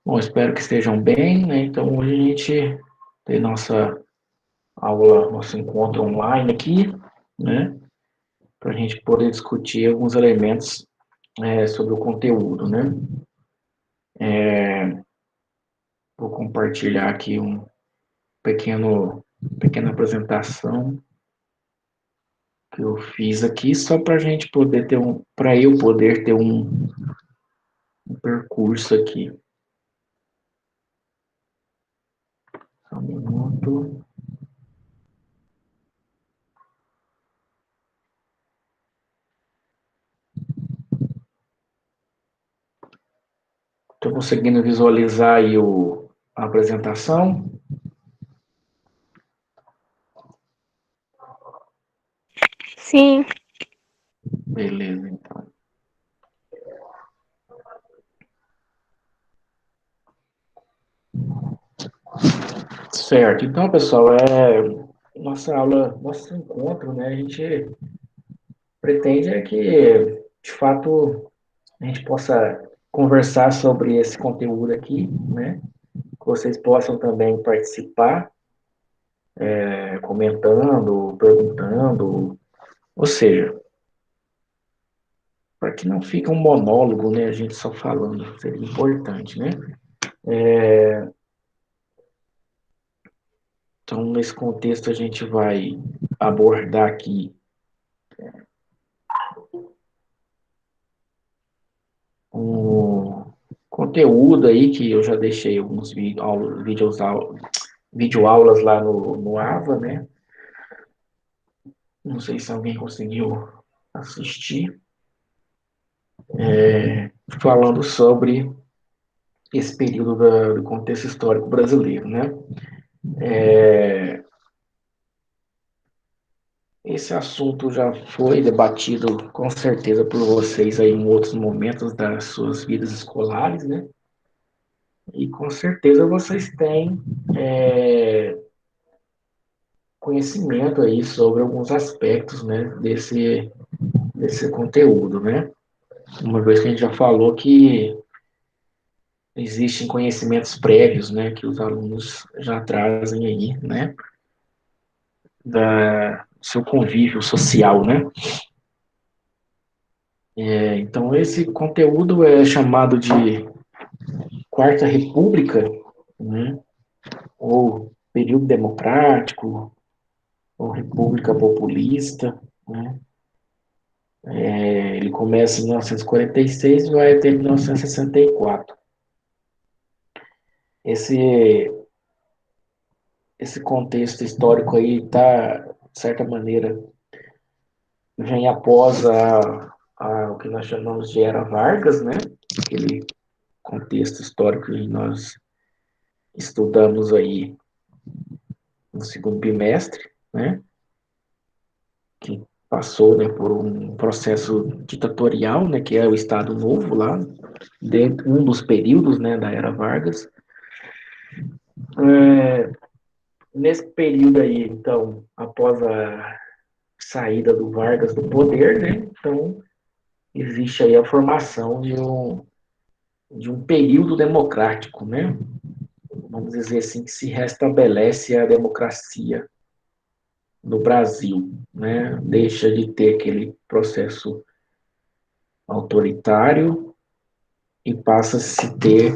Bom, espero que estejam bem, né? Então, hoje a gente tem nossa aula, nosso encontro online aqui, né? Para a gente poder discutir alguns elementos sobre o conteúdo, né? Vou compartilhar aqui pequena apresentação que eu fiz aqui, só para a gente poder ter para eu poder ter um percurso aqui. Só um minuto. Estou conseguindo visualizar aí a apresentação. Sim. Beleza, então. Certo. Então, pessoal, nossa aula, nosso encontro, né? A gente pretende que, de fato, a gente possa conversar sobre esse conteúdo aqui, né? Que vocês possam também participar, comentando, perguntando, ou seja, para que não fique um monólogo, né? A gente só falando, seria importante, né? Então, nesse contexto, a gente vai abordar aqui um conteúdo aí que eu já deixei alguns videoaulas lá no AVA, né? Não sei se alguém conseguiu assistir, falando sobre esse período do contexto histórico brasileiro, né? Esse assunto já foi debatido com certeza por vocês aí em outros momentos das suas vidas escolares, né? E com certeza vocês têm conhecimento aí sobre alguns aspectos, né, desse conteúdo, né? Uma vez que a gente já falou que existem conhecimentos prévios, né, que os alunos já trazem aí, né, da seu convívio social, né? Então esse conteúdo é chamado de Quarta República, né, ou período democrático, ou República Populista, né? Ele começa em 1946 e vai até 1964. Esse, esse contexto histórico aí está, de certa maneira, vem após o que nós chamamos de Era Vargas, né? Aquele contexto histórico que nós estudamos aí no segundo bimestre, né? Que passou, né, por um processo ditatorial, né, que é o Estado Novo lá, dentro um dos períodos, né, da Era Vargas. Nesse período aí, então, após a saída do Vargas do poder, né, então existe aí a formação de um período democrático, né? Vamos dizer assim, que se restabelece a democracia no Brasil, né? Deixa de ter aquele processo autoritário e passa a se ter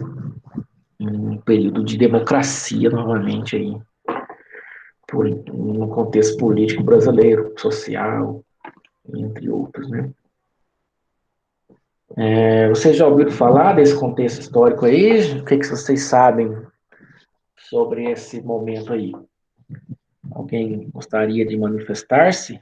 um período de democracia novamente aí, no contexto político brasileiro, social, entre outros, né? Vocês já ouviram falar desse contexto histórico aí? O que vocês sabem sobre esse momento aí? Alguém gostaria de manifestar-se?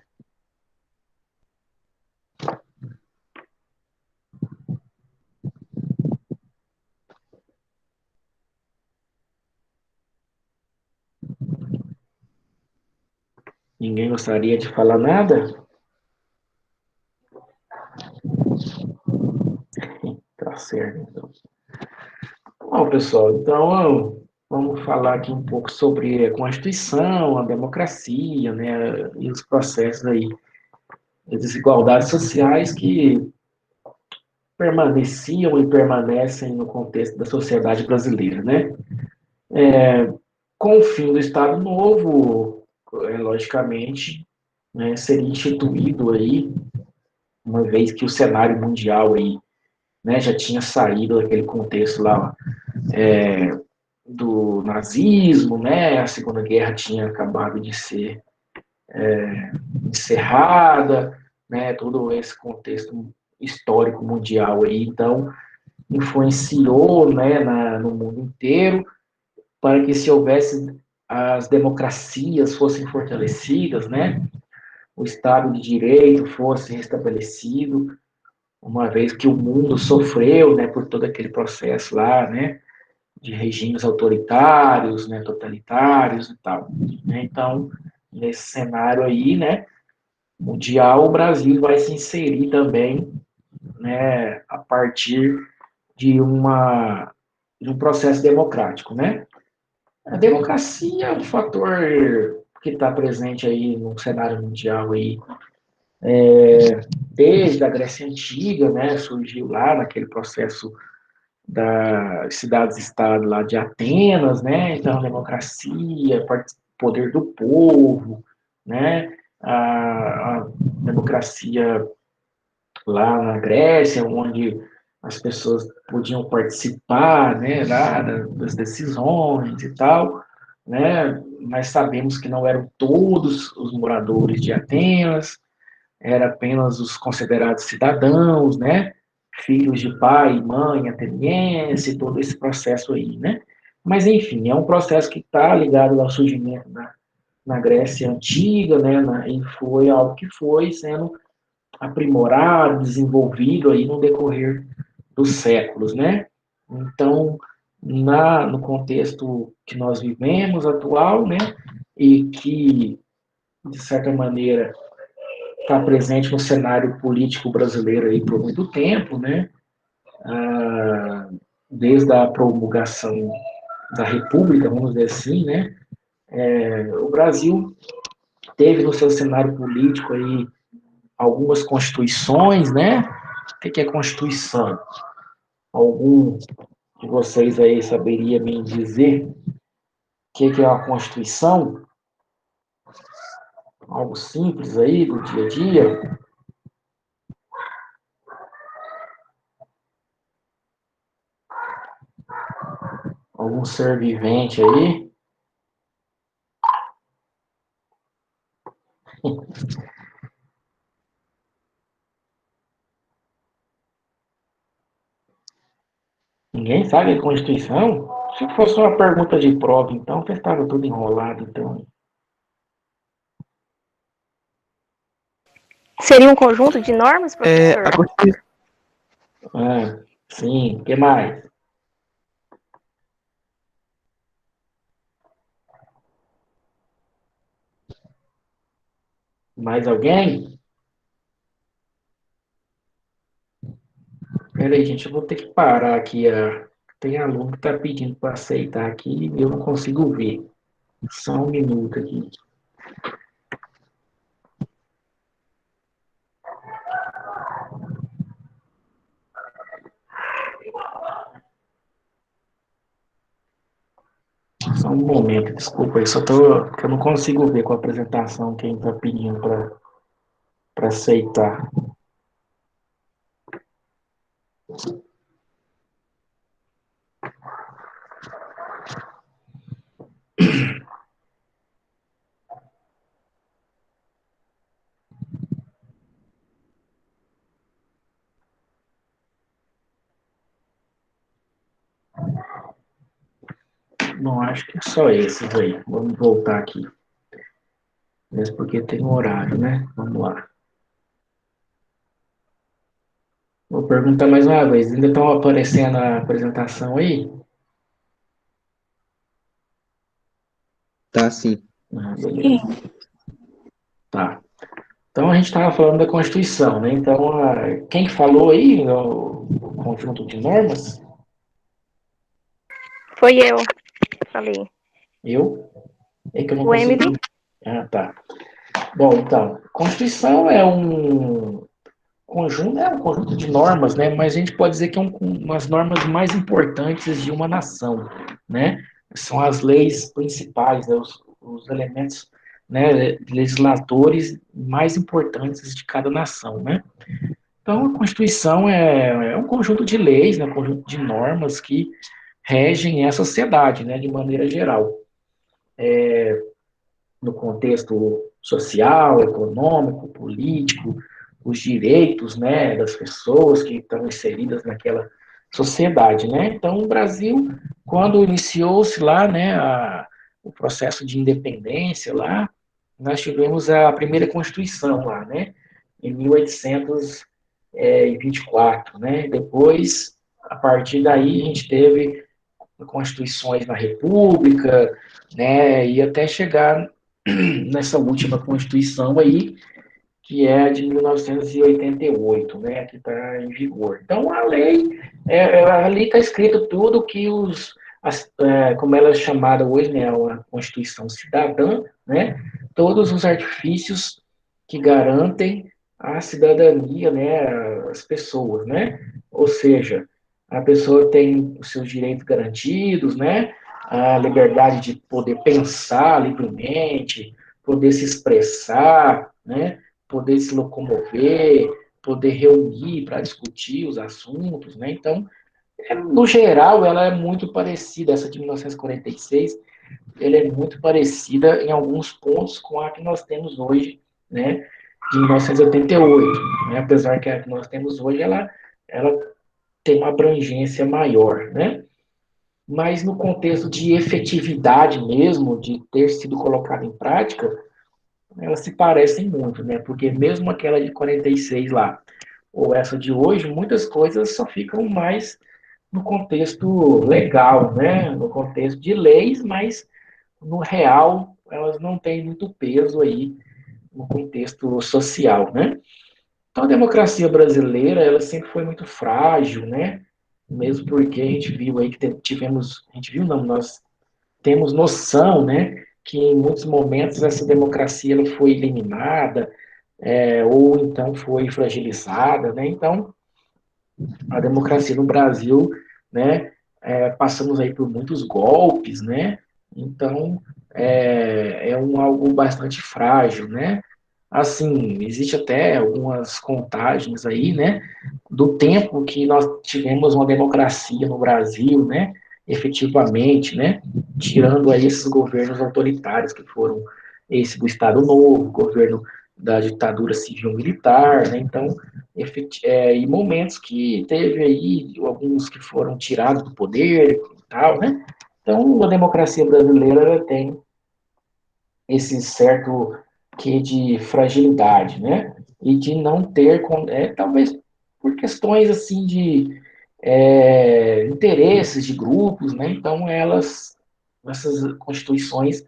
Ninguém gostaria de falar nada? Tá certo, então. Bom, pessoal, então vamos falar aqui um pouco sobre a Constituição, a democracia, né, e os processos aí, as desigualdades sociais que permaneciam e permanecem no contexto da sociedade brasileira, né? Com o fim do Estado Novo, logicamente, né, seria instituído aí, uma vez que o cenário mundial aí, né, já tinha saído daquele contexto lá do nazismo, né, a Segunda Guerra tinha acabado de ser encerrada, né, todo esse contexto histórico mundial aí, então influenciou, né, no mundo inteiro para que se houvesse as democracias fossem fortalecidas, né, o Estado de Direito fosse restabelecido, uma vez que o mundo sofreu, né, por todo aquele processo lá, né, de regimes autoritários, né, totalitários e tal. Né? Então, nesse cenário aí, né, mundial, o Brasil vai se inserir também, né, a partir de de um processo democrático, né? A democracia é um fator que está presente aí no cenário mundial aí desde a Grécia Antiga, né? Surgiu lá naquele processo das cidades-estado lá de Atenas, né? Então, democracia, poder do povo, né? A democracia lá na Grécia, onde as pessoas podiam participar, né, lá das decisões e tal, né? Mas sabemos que não eram todos os moradores de Atenas, era apenas os considerados cidadãos, né? Filhos de pai e mãe ateniense, todo esse processo aí, né? Mas, enfim, é um processo que está ligado ao surgimento na Grécia Antiga, né? E foi algo que foi sendo aprimorado, desenvolvido aí no decorrer dos séculos, né? Então, no contexto que nós vivemos atual, né? E que, de certa maneira, está presente no cenário político brasileiro aí por muito tempo, né? Desde a promulgação da República, vamos dizer assim, né? O Brasil teve no seu cenário político aí algumas constituições, né? O que é Constituição? Algum de vocês aí saberia me dizer o que é uma Constituição? Algo simples aí do dia a dia? Algum ser vivente aí? Ninguém sabe a Constituição? Se fosse uma pergunta de prova, então, estava tudo enrolado, então. Seria um conjunto de normas, É, professor? a Constituição, Ah, sim, o que mais? Mais alguém? Peraí, gente, eu vou ter que parar aqui. Tem aluno que está pedindo para aceitar aqui e eu não consigo ver. Só um minuto aqui. Só um momento, desculpa aí, só tô, porque eu não consigo ver com a apresentação quem está pedindo para aceitar. Não, acho que é só esses aí. Vamos voltar aqui. Mesmo porque tem um horário, né? Vamos lá. Vou perguntar mais uma vez. Ainda estão aparecendo a apresentação aí? tá assim. Ah, beleza. Tá. Então a gente estava falando da Constituição, né? Então, quem que falou aí o conjunto de normas? Foi eu, falei. Eu? É que eu não O Emily? consegui. Ah, tá. Bom, então, Constituição é um conjunto de normas, né? Mas a gente pode dizer que é umas normas mais importantes de uma nação, né? São as leis principais, né? Os elementos, né, legisladores mais importantes de cada nação, né? Então, a Constituição é um conjunto de leis, né, um conjunto de normas que regem a sociedade, né, de maneira geral, no contexto social, econômico, político, os direitos, né, das pessoas que estão inseridas naquela sociedade, né? Então, o Brasil, quando iniciou-se lá, né, o processo de independência lá, nós tivemos a primeira Constituição lá, né, em 1824, né? Depois, a partir daí, a gente teve constituições na República, né, e até chegar nessa última Constituição aí, que é a de 1988, né, que está em vigor. Então, ali está escrito tudo que como ela é chamada hoje, né, uma Constituição Cidadã, né, todos os artifícios que garantem a cidadania, né, às pessoas, né, ou seja, a pessoa tem os seus direitos garantidos, né, a liberdade de poder pensar livremente, poder se expressar, né, poder se locomover, poder reunir para discutir os assuntos, né? Então, no geral, ela é muito parecida, essa de 1946, ela é muito parecida em alguns pontos com a que nós temos hoje, né? De 1988, né? Apesar que a que nós temos hoje, ela tem uma abrangência maior, né? Mas no contexto de efetividade mesmo, de ter sido colocada em prática, elas se parecem muito, né? Porque mesmo aquela de 46 lá, ou essa de hoje, muitas coisas só ficam mais no contexto legal, né? No contexto de leis, mas no real elas não têm muito peso aí no contexto social, né? Então a democracia brasileira, ela sempre foi muito frágil, né? Mesmo porque a gente viu aí que a gente viu não, nós temos noção, né, que em muitos momentos essa democracia ela foi eliminada, ou então foi fragilizada, né? Então, a democracia no Brasil, né, passamos aí por muitos golpes, né? Então, algo bastante frágil, né? Assim, existe até algumas contagens aí, né, do tempo que nós tivemos uma democracia no Brasil, né, efetivamente, né, tirando aí esses governos autoritários que foram esse do Estado Novo, governo da ditadura civil-militar, né, então, e momentos que teve aí alguns que foram tirados do poder e tal, né, então a democracia brasileira tem esse certo que de fragilidade, né? E de não ter, talvez por questões assim de interesses de grupos, né? Então essas constituições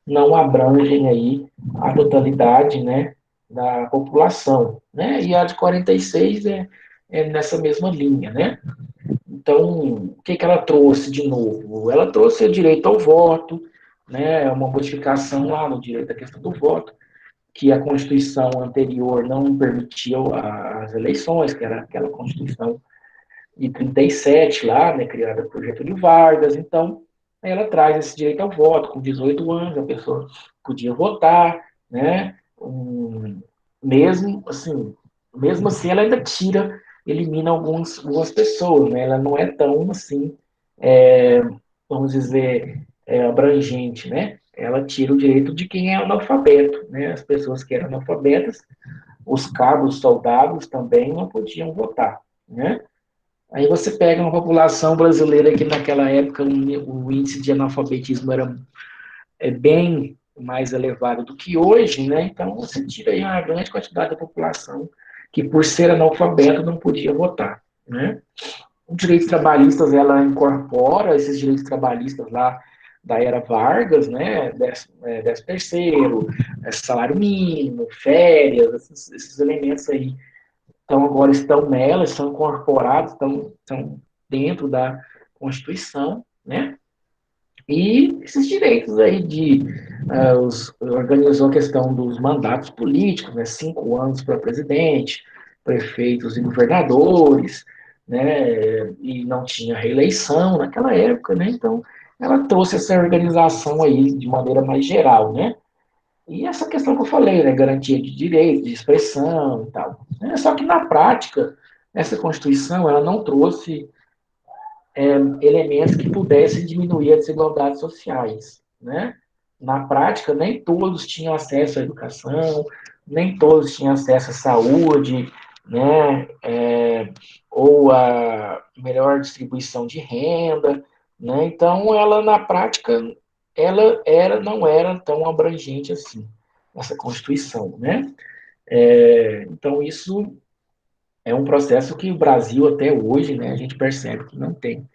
não abrangem aí a totalidade, né, da população, né? E a de 46 é nessa mesma linha, né? Então, o que, que ela trouxe de novo? Ela trouxe o direito ao voto, né, uma modificação lá no direito à questão do voto, que a Constituição anterior não permitia as eleições, que era aquela Constituição de 37 lá, né, criada por Getúlio Vargas. Então, ela traz esse direito ao voto. Com 18 anos, a pessoa podia votar, né, mesmo assim, ela ainda elimina algumas pessoas, né, ela não é tão, assim, é, vamos dizer, abrangente, né, ela tira o direito de quem é analfabeto, né, as pessoas que eram analfabetas, os cabos soldados também não podiam votar, né. Aí você pega uma população brasileira que naquela época o índice de analfabetismo era bem mais elevado do que hoje, né? Então você tira aí uma grande quantidade da população que por ser analfabeto não podia votar, né? Os direitos trabalhistas, ela incorpora esses direitos trabalhistas lá da era Vargas, né? 13º, salário mínimo, férias, esses elementos aí então agora estão nela, são incorporados, estão dentro da Constituição, né? E esses direitos aí organizou a questão dos mandatos políticos, né? 5 anos para presidente, prefeitos e governadores, né, e não tinha reeleição naquela época, né, então ela trouxe essa organização aí de maneira mais geral, né, e essa questão que eu falei, né, garantia de direito, de expressão e tal, né, só que na prática, essa Constituição, ela não trouxe elementos que pudessem diminuir as desigualdades sociais, né? Na prática, nem todos tinham acesso à educação, nem todos tinham acesso à saúde, né? Ou a melhor distribuição de renda, né? Então, ela na prática, não era tão abrangente assim essa Constituição, né? Então, isso é um processo que o Brasil até hoje, né? A gente percebe que não tem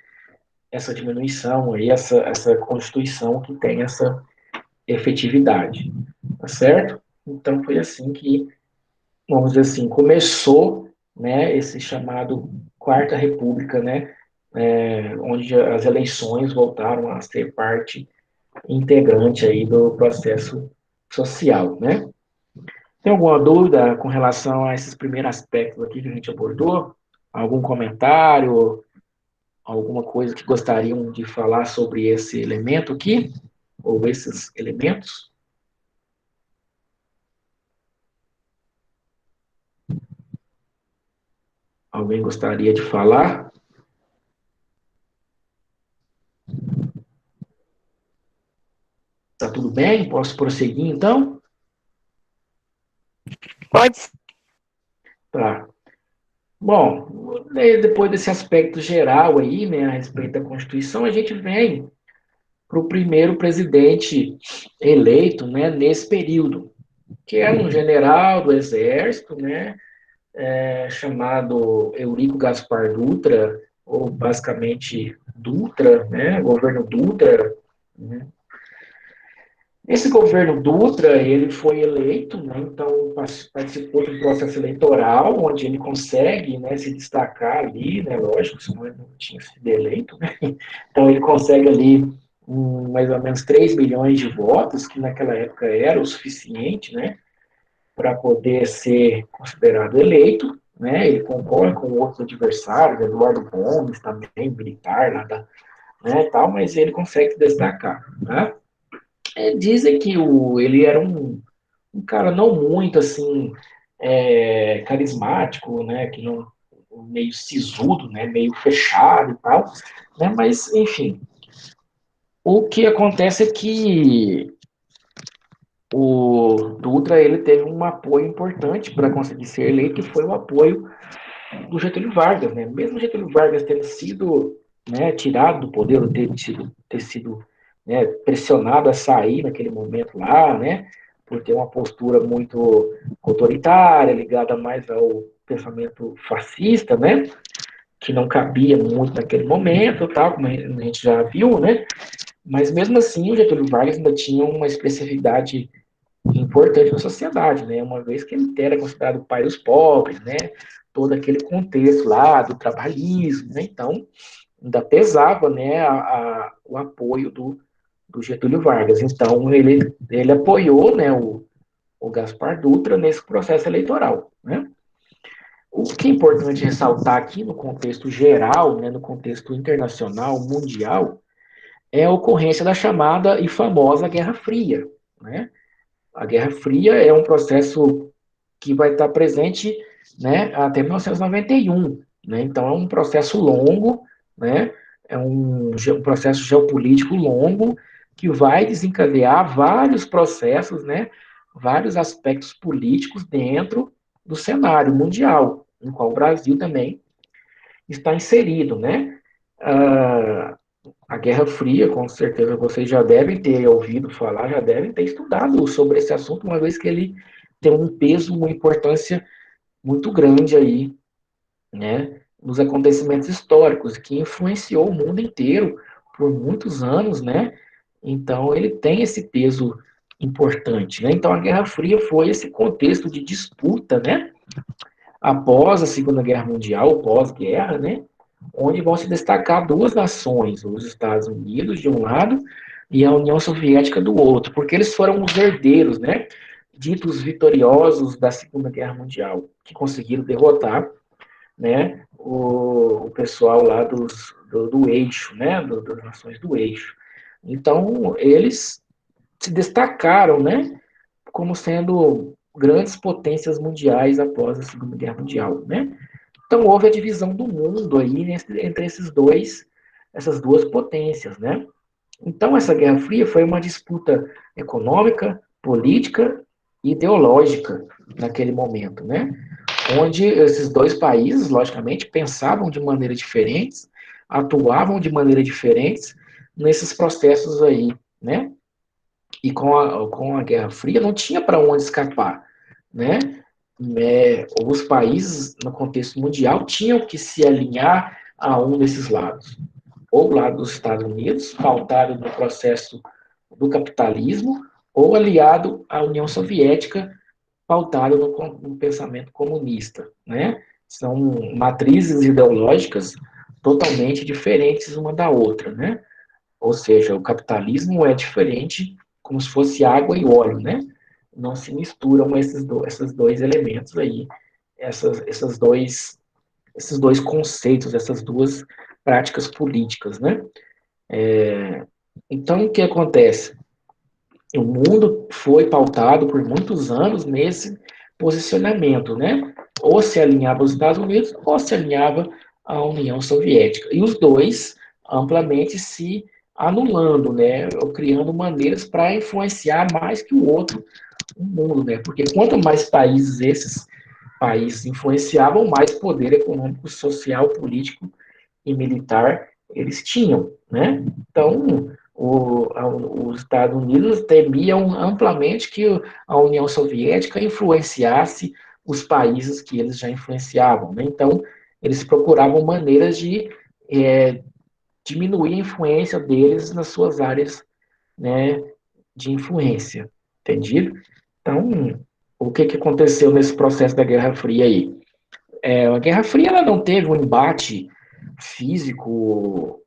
essa diminuição aí, essa constituição que tem essa efetividade, tá certo? Então foi assim que, vamos dizer assim, começou, né, esse chamado Quarta República, né, onde as eleições voltaram a ser parte integrante aí do processo social, né? Tem alguma dúvida com relação a esses primeiros aspectos aqui que a gente abordou? Algum comentário? Alguma coisa que gostariam de falar sobre esse elemento aqui? Ou esses elementos? Alguém gostaria de falar? Tá tudo bem? Posso prosseguir, então? Pode ser. Tá. Bom, depois desse aspecto geral aí, né, a respeito da Constituição, a gente vem para o primeiro presidente eleito, né, nesse período, que era um general do Exército, né, chamado Eurico Gaspar Dutra, ou basicamente Dutra, né, governo Dutra, né. Esse governo Dutra, ele foi eleito, né, então participou de um processo eleitoral, onde ele consegue, né, se destacar ali, né, lógico, senão ele não tinha sido eleito, né, então ele consegue ali mais ou menos 3 milhões de votos, que naquela época era o suficiente, né, para poder ser considerado eleito, né, ele concorre com outros adversários, Eduardo Gomes também, militar, lá da, né, tal, mas ele consegue se destacar, né. Dizem que ele era um cara não muito assim carismático, né? Que não meio sisudo, né? Meio fechado e tal, né? Mas enfim, o que acontece é que o Dutra ele teve um apoio importante para conseguir ser eleito, que foi o apoio do Getúlio Vargas, né? Mesmo Getúlio Vargas tendo sido, né, tirado do poder, ou ter sido, né, pressionado a sair naquele momento lá, né, por ter uma postura muito autoritária, ligada mais ao pensamento fascista, né, que não cabia muito naquele momento, tal, como a gente já viu, né, mas mesmo assim o Getúlio Vargas ainda tinha uma especificidade importante na sociedade, né? Uma vez que ele era considerado o pai dos pobres, né? Todo aquele contexto lá do trabalhismo, né? Então, ainda pesava, né, o apoio do Getúlio Vargas. Então, ele apoiou, né, o Gaspar Dutra nesse processo eleitoral, né? O que é importante ressaltar aqui no contexto geral, né, no contexto internacional, mundial, é a ocorrência da chamada e famosa Guerra Fria, né? A Guerra Fria é um processo que vai estar presente, né, até 1991. Né? Então, é um processo longo, né? É um processo geopolítico longo que vai desencadear vários processos, né? Vários aspectos políticos dentro do cenário mundial, no qual o Brasil também está inserido. Né? Ah, a Guerra Fria, com certeza vocês já devem ter ouvido falar, já devem ter estudado sobre esse assunto, uma vez que ele tem um peso, uma importância muito grande aí, né, nos acontecimentos históricos, que influenciou o mundo inteiro por muitos anos, né? Então ele tem esse peso importante, né? Então a Guerra Fria foi esse contexto de disputa, né? Após a Segunda Guerra Mundial, pós-guerra, né? Onde vão se destacar duas nações, os Estados Unidos de um lado e a União Soviética do outro, porque eles foram os herdeiros, né? ditos vitoriosos da Segunda Guerra Mundial, que conseguiram derrotar, né, o pessoal lá do eixo, né, das nações do eixo. Então, eles se destacaram, né, como sendo grandes potências mundiais após a Segunda Guerra Mundial, né? Então houve a divisão do mundo aí entre essas duas potências, né? Então essa Guerra Fria foi uma disputa econômica, política e ideológica naquele momento, né? Onde esses dois países, logicamente, pensavam de maneira diferentes, atuavam de maneira diferentes nesses processos aí, né? E com a Guerra Fria não tinha para onde escapar, né? Os países, no contexto mundial, tinham que se alinhar a um desses lados. Ou o lado dos Estados Unidos, pautado no processo do capitalismo, ou aliado à União Soviética, pautado no pensamento comunista, né? São matrizes ideológicas totalmente diferentes uma da outra, né? Ou seja, o capitalismo é diferente, como se fosse água e óleo, né? Não se misturam esses dois elementos aí, esses dois conceitos, essas duas práticas políticas, né? Então, o que acontece? O mundo foi pautado por muitos anos nesse posicionamento, né? Ou se alinhava aos Estados Unidos, ou se alinhava à União Soviética. E os dois amplamente se anulando, né? Ou criando maneiras para influenciar mais que o outro o mundo, né? Porque quanto mais países esses países influenciavam, mais poder econômico, social, político e militar eles tinham, né? Então, os Estados Unidos temiam amplamente que a União Soviética influenciasse os países que eles já influenciavam, né? Então, eles procuravam maneiras de diminuir a influência deles nas suas áreas, né, de influência, entendido? Então, o que, que aconteceu nesse processo da Guerra Fria aí? A Guerra Fria ela não teve um embate físico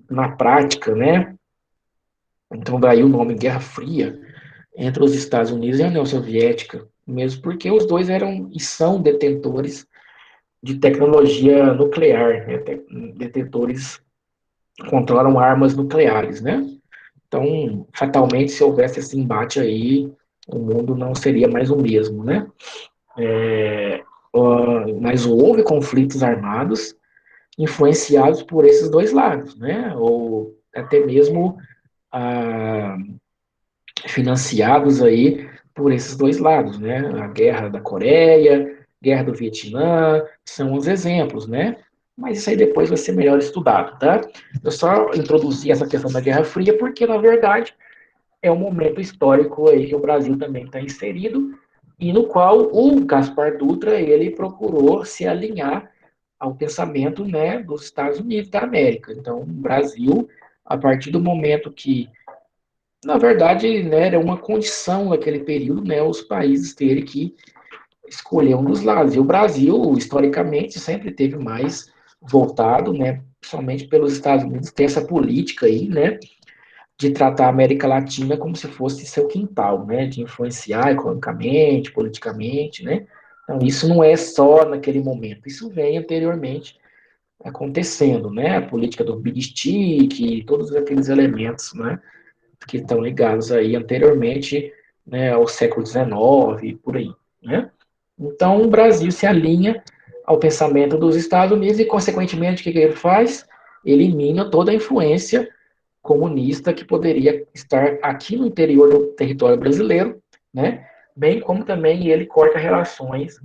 na prática, né? Então daí o nome Guerra Fria entre os Estados Unidos e a União Soviética, mesmo porque os dois eram e são detentores de tecnologia nuclear, né? Detentores controlam armas nucleares, né? Então, fatalmente, se houvesse esse embate aí, o mundo não seria mais o mesmo, né? Mas houve conflitos armados influenciados por esses dois lados, né? Ou até mesmo ah, financiados aí por esses dois lados, né? A guerra da Coreia, guerra do Vietnã, são os exemplos, né? Mas isso aí depois vai ser melhor estudado, tá? Eu só introduzi essa questão da Guerra Fria porque, na verdade, é um momento histórico aí que o Brasil também está inserido e no qual o Gaspar Dutra ele procurou se alinhar ao pensamento, né, dos Estados Unidos da América. Então, o Brasil, a partir do momento que, na verdade, né, era uma condição naquele período, né, os países terem que escolher um dos lados. E o Brasil, historicamente, sempre teve mais voltado, né, somente pelos Estados Unidos, ter essa política aí, né, de tratar a América Latina como se fosse seu quintal, né, de influenciar economicamente, politicamente, né. Então, isso não é só naquele momento, isso vem anteriormente acontecendo, né, a política do Big Stick, todos aqueles elementos, né, que estão ligados aí anteriormente, né, ao século XIX, por aí, né. Então, o Brasil se alinha ao pensamento dos Estados Unidos e, consequentemente, o que ele faz? Elimina toda a influência comunista que poderia estar aqui no interior do território brasileiro, né? Bem como também ele corta relações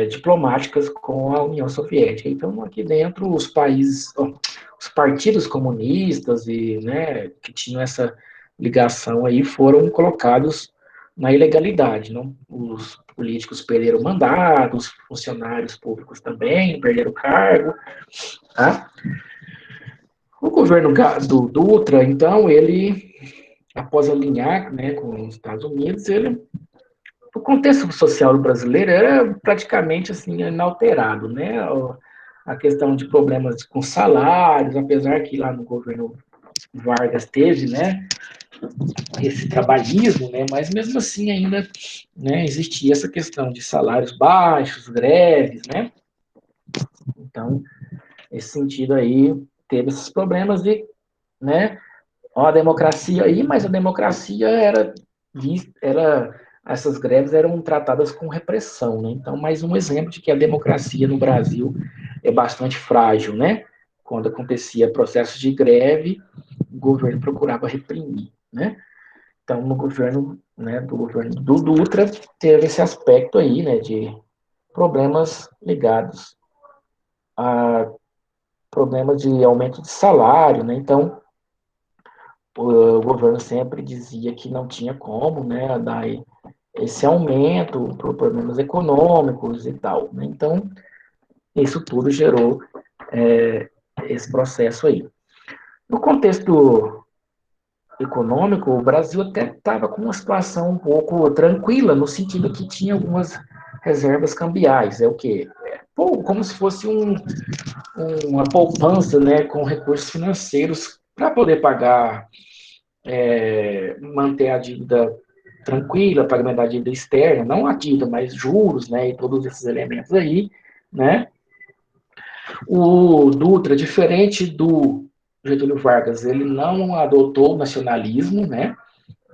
diplomáticas com a União Soviética. Então, aqui dentro, os países, os partidos comunistas e, né, que tinham essa ligação aí foram colocados na ilegalidade. Não? Os políticos perderam mandato, os funcionários públicos também perderam cargo. Tá? O governo do Dutra, então, ele, após alinhar, né, com os Estados Unidos, ele, o contexto social brasileiro era praticamente assim inalterado, né? A questão de problemas com salários, apesar que lá no governo Vargas teve, né, esse trabalhismo, né? Mas mesmo assim ainda, né, existia essa questão de salários baixos, greves, né? Então, nesse sentido aí, teve esses problemas de, né, ó, a democracia aí, mas a democracia era essas greves eram tratadas com repressão, né? Então, mais um exemplo de que a democracia no Brasil é bastante frágil, né? Quando acontecia processos de greve, o governo procurava reprimir, né? Então, no governo, né, do governo do Dutra, teve esse aspecto aí, né, de problemas ligados a problemas de aumento de salário, né? Então, o governo sempre dizia que não tinha como, né, dar esse aumento por problemas econômicos e tal, né? Então, isso tudo gerou esse processo aí. No contexto econômico, o Brasil até estava com uma situação um pouco tranquila, no sentido que tinha algumas reservas cambiais. É o quê? Como se fosse uma poupança, né, com recursos financeiros para poder pagar, manter a dívida tranquila, pagamento da dívida externa, não a dívida, mas juros, né, e todos esses elementos aí, né. O Dutra, diferente do Getúlio Vargas, ele não adotou o nacionalismo, né,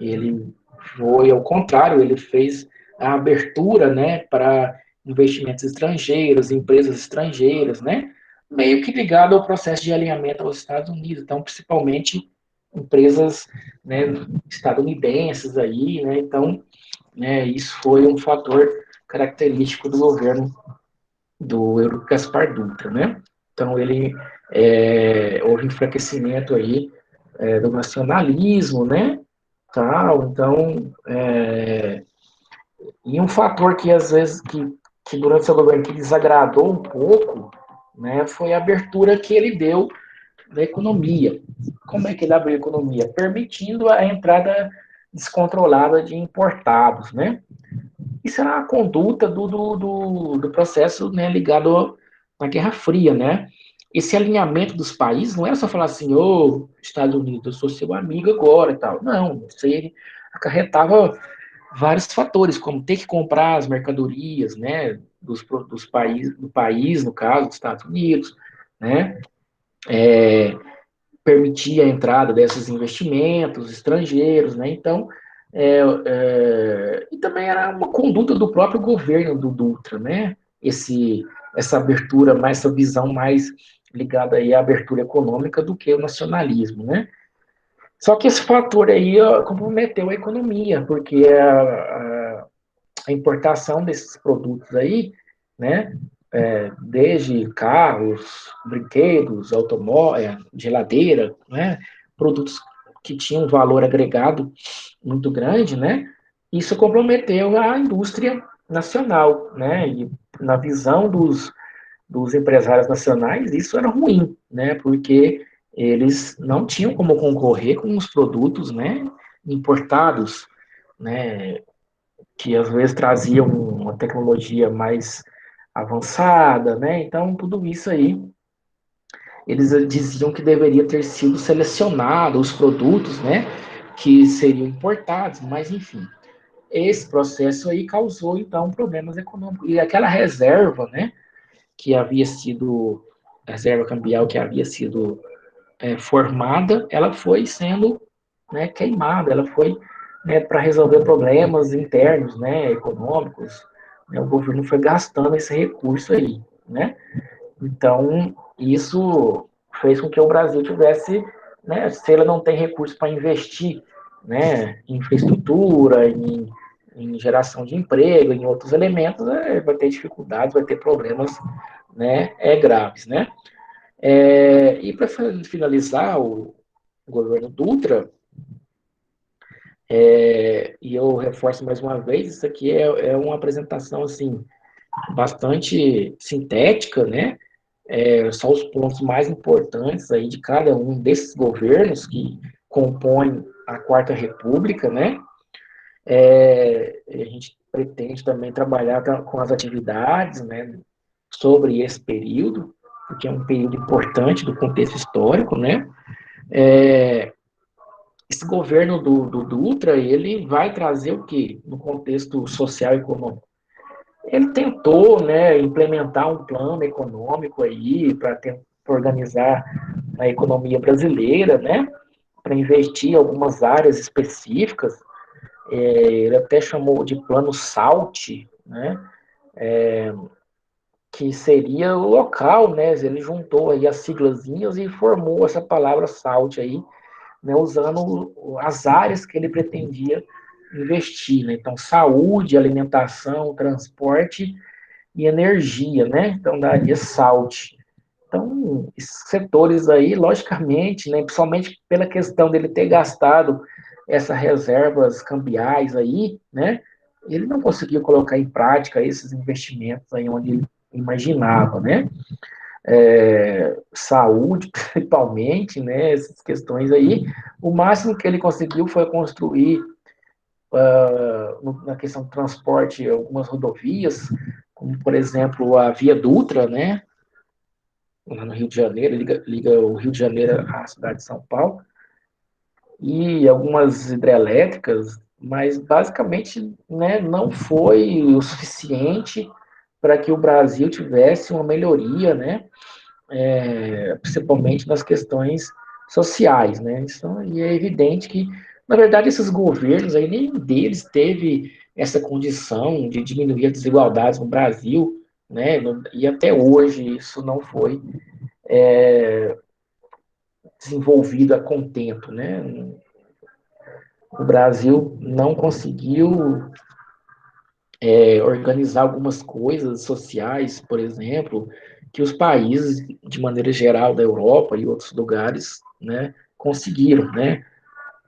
ele foi ao contrário, ele fez a abertura, né, para investimentos estrangeiros, empresas estrangeiras, né, meio que ligado ao processo de alinhamento aos Estados Unidos, então principalmente empresas, né, estadunidenses aí, né, então, né, isso foi um fator característico do governo do Eurico Gaspar Dutra, né. Então ele houve enfraquecimento aí do nacionalismo, né, tal, então, e um fator que às vezes, que durante seu governo que desagradou um pouco, né, foi a abertura que ele deu da economia. Como é que ele abriu a economia? Permitindo a entrada descontrolada de importados, né? Isso era a conduta do processo, né, ligado à Guerra Fria, né? Esse alinhamento dos países não era só falar assim, ô, Estados Unidos, eu sou seu amigo agora e tal. Não, isso aí acarretava vários fatores, como ter que comprar as mercadorias, né, dos países, do país, no caso, dos Estados Unidos, né, permitir a entrada desses investimentos estrangeiros, né, então, e também era uma conduta do próprio governo do Dutra, né, essa abertura, mais essa visão mais ligada aí à abertura econômica do que o nacionalismo, né. Só que esse fator aí comprometeu a economia, porque a importação desses produtos aí, né, desde carros, brinquedos, automóveis, geladeira, né, produtos que tinham um valor agregado muito grande, né, isso comprometeu a indústria nacional, né, e na visão dos empresários nacionais, isso era ruim, né, porque eles não tinham como concorrer com os produtos, né, importados, né, que às vezes traziam uma tecnologia mais avançada, né? Então, tudo isso aí, eles diziam que deveria ter sido selecionado os produtos, né, que seriam importados, mas enfim, esse processo aí causou então problemas econômicos e aquela reserva, né, que havia sido a reserva cambial que havia sido formada, ela foi sendo, né, queimada, ela foi, né, para resolver problemas internos, né, econômicos, né, o governo foi gastando esse recurso aí, né, então isso fez com que o Brasil tivesse, né, se ele não tem recurso para investir, né, em infraestrutura, em geração de emprego, em outros elementos, vai ter dificuldades, vai ter problemas, né, graves, né. E para finalizar, o governo Dutra, e eu reforço mais uma vez, isso aqui é uma apresentação assim bastante sintética, né? São os pontos mais importantes aí de cada um desses governos que compõem a Quarta República, né? A gente pretende também trabalhar com as atividades, né, sobre esse período, porque é um período importante do contexto histórico, né? esse governo do Dutra, ele vai trazer o quê? No contexto social e econômico. Ele tentou, né, implementar um plano econômico aí para organizar a economia brasileira, né, para investir em algumas áreas específicas. Ele até chamou de plano SALT, né, que seria o local, né, ele juntou aí as siglazinhas e formou essa palavra SALT aí, né, usando as áreas que ele pretendia investir, né? Então, saúde, alimentação, transporte e energia, né? Então, daria SALT. Então, esses setores aí, logicamente, né, principalmente pela questão dele ter gastado essas reservas cambiais aí, né, ele não conseguiu colocar em prática esses investimentos aí onde ele imaginava, né? Saúde, principalmente, né, essas questões aí. O máximo que ele conseguiu foi construir, na questão do transporte, algumas rodovias, como, por exemplo, a Via Dutra, né, lá no Rio de Janeiro, liga o Rio de Janeiro à cidade de São Paulo, e algumas hidrelétricas, mas basicamente, né, não foi o suficiente para que o Brasil tivesse uma melhoria, né, principalmente nas questões sociais, né? E é evidente que, na verdade, esses governos aí, nenhum deles teve essa condição de diminuir as desigualdades no Brasil, né? E até hoje isso não foi desenvolvido a contento, né? O Brasil não conseguiu organizar algumas coisas sociais, por exemplo, que os países, de maneira geral, da Europa e outros lugares, né, conseguiram, né?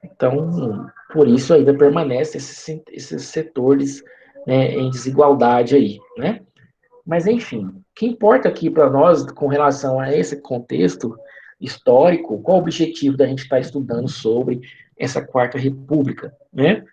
Então, por isso ainda permanece esses setores, né, em desigualdade aí, né? Mas, enfim, o que importa aqui para nós, com relação a esse contexto histórico, qual o objetivo da gente estar estudando sobre essa Quarta República, né?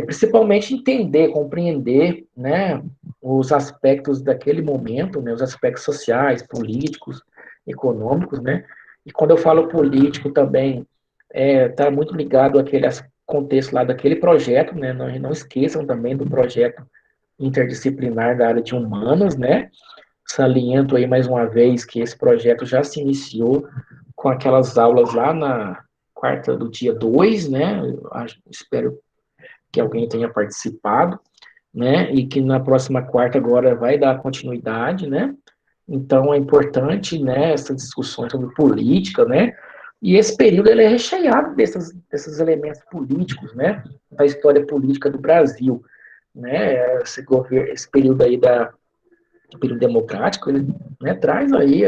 Principalmente entender, compreender, né, os aspectos daquele momento, né, os aspectos sociais, políticos, econômicos, né, e quando eu falo político também, está muito ligado àquele contexto lá daquele projeto, né, não esqueçam também do projeto interdisciplinar da área de humanas, né, saliento aí mais uma vez que esse projeto já se iniciou com aquelas aulas lá na quarta do dia 2, né, espero que alguém tenha participado, né? E que na próxima quarta agora vai dar continuidade, né? Então é importante, né, essas discussões sobre política, né? E esse período ele é recheado desses elementos políticos, né? Da história política do Brasil, né? Esse período aí do período democrático, ele, né, traz aí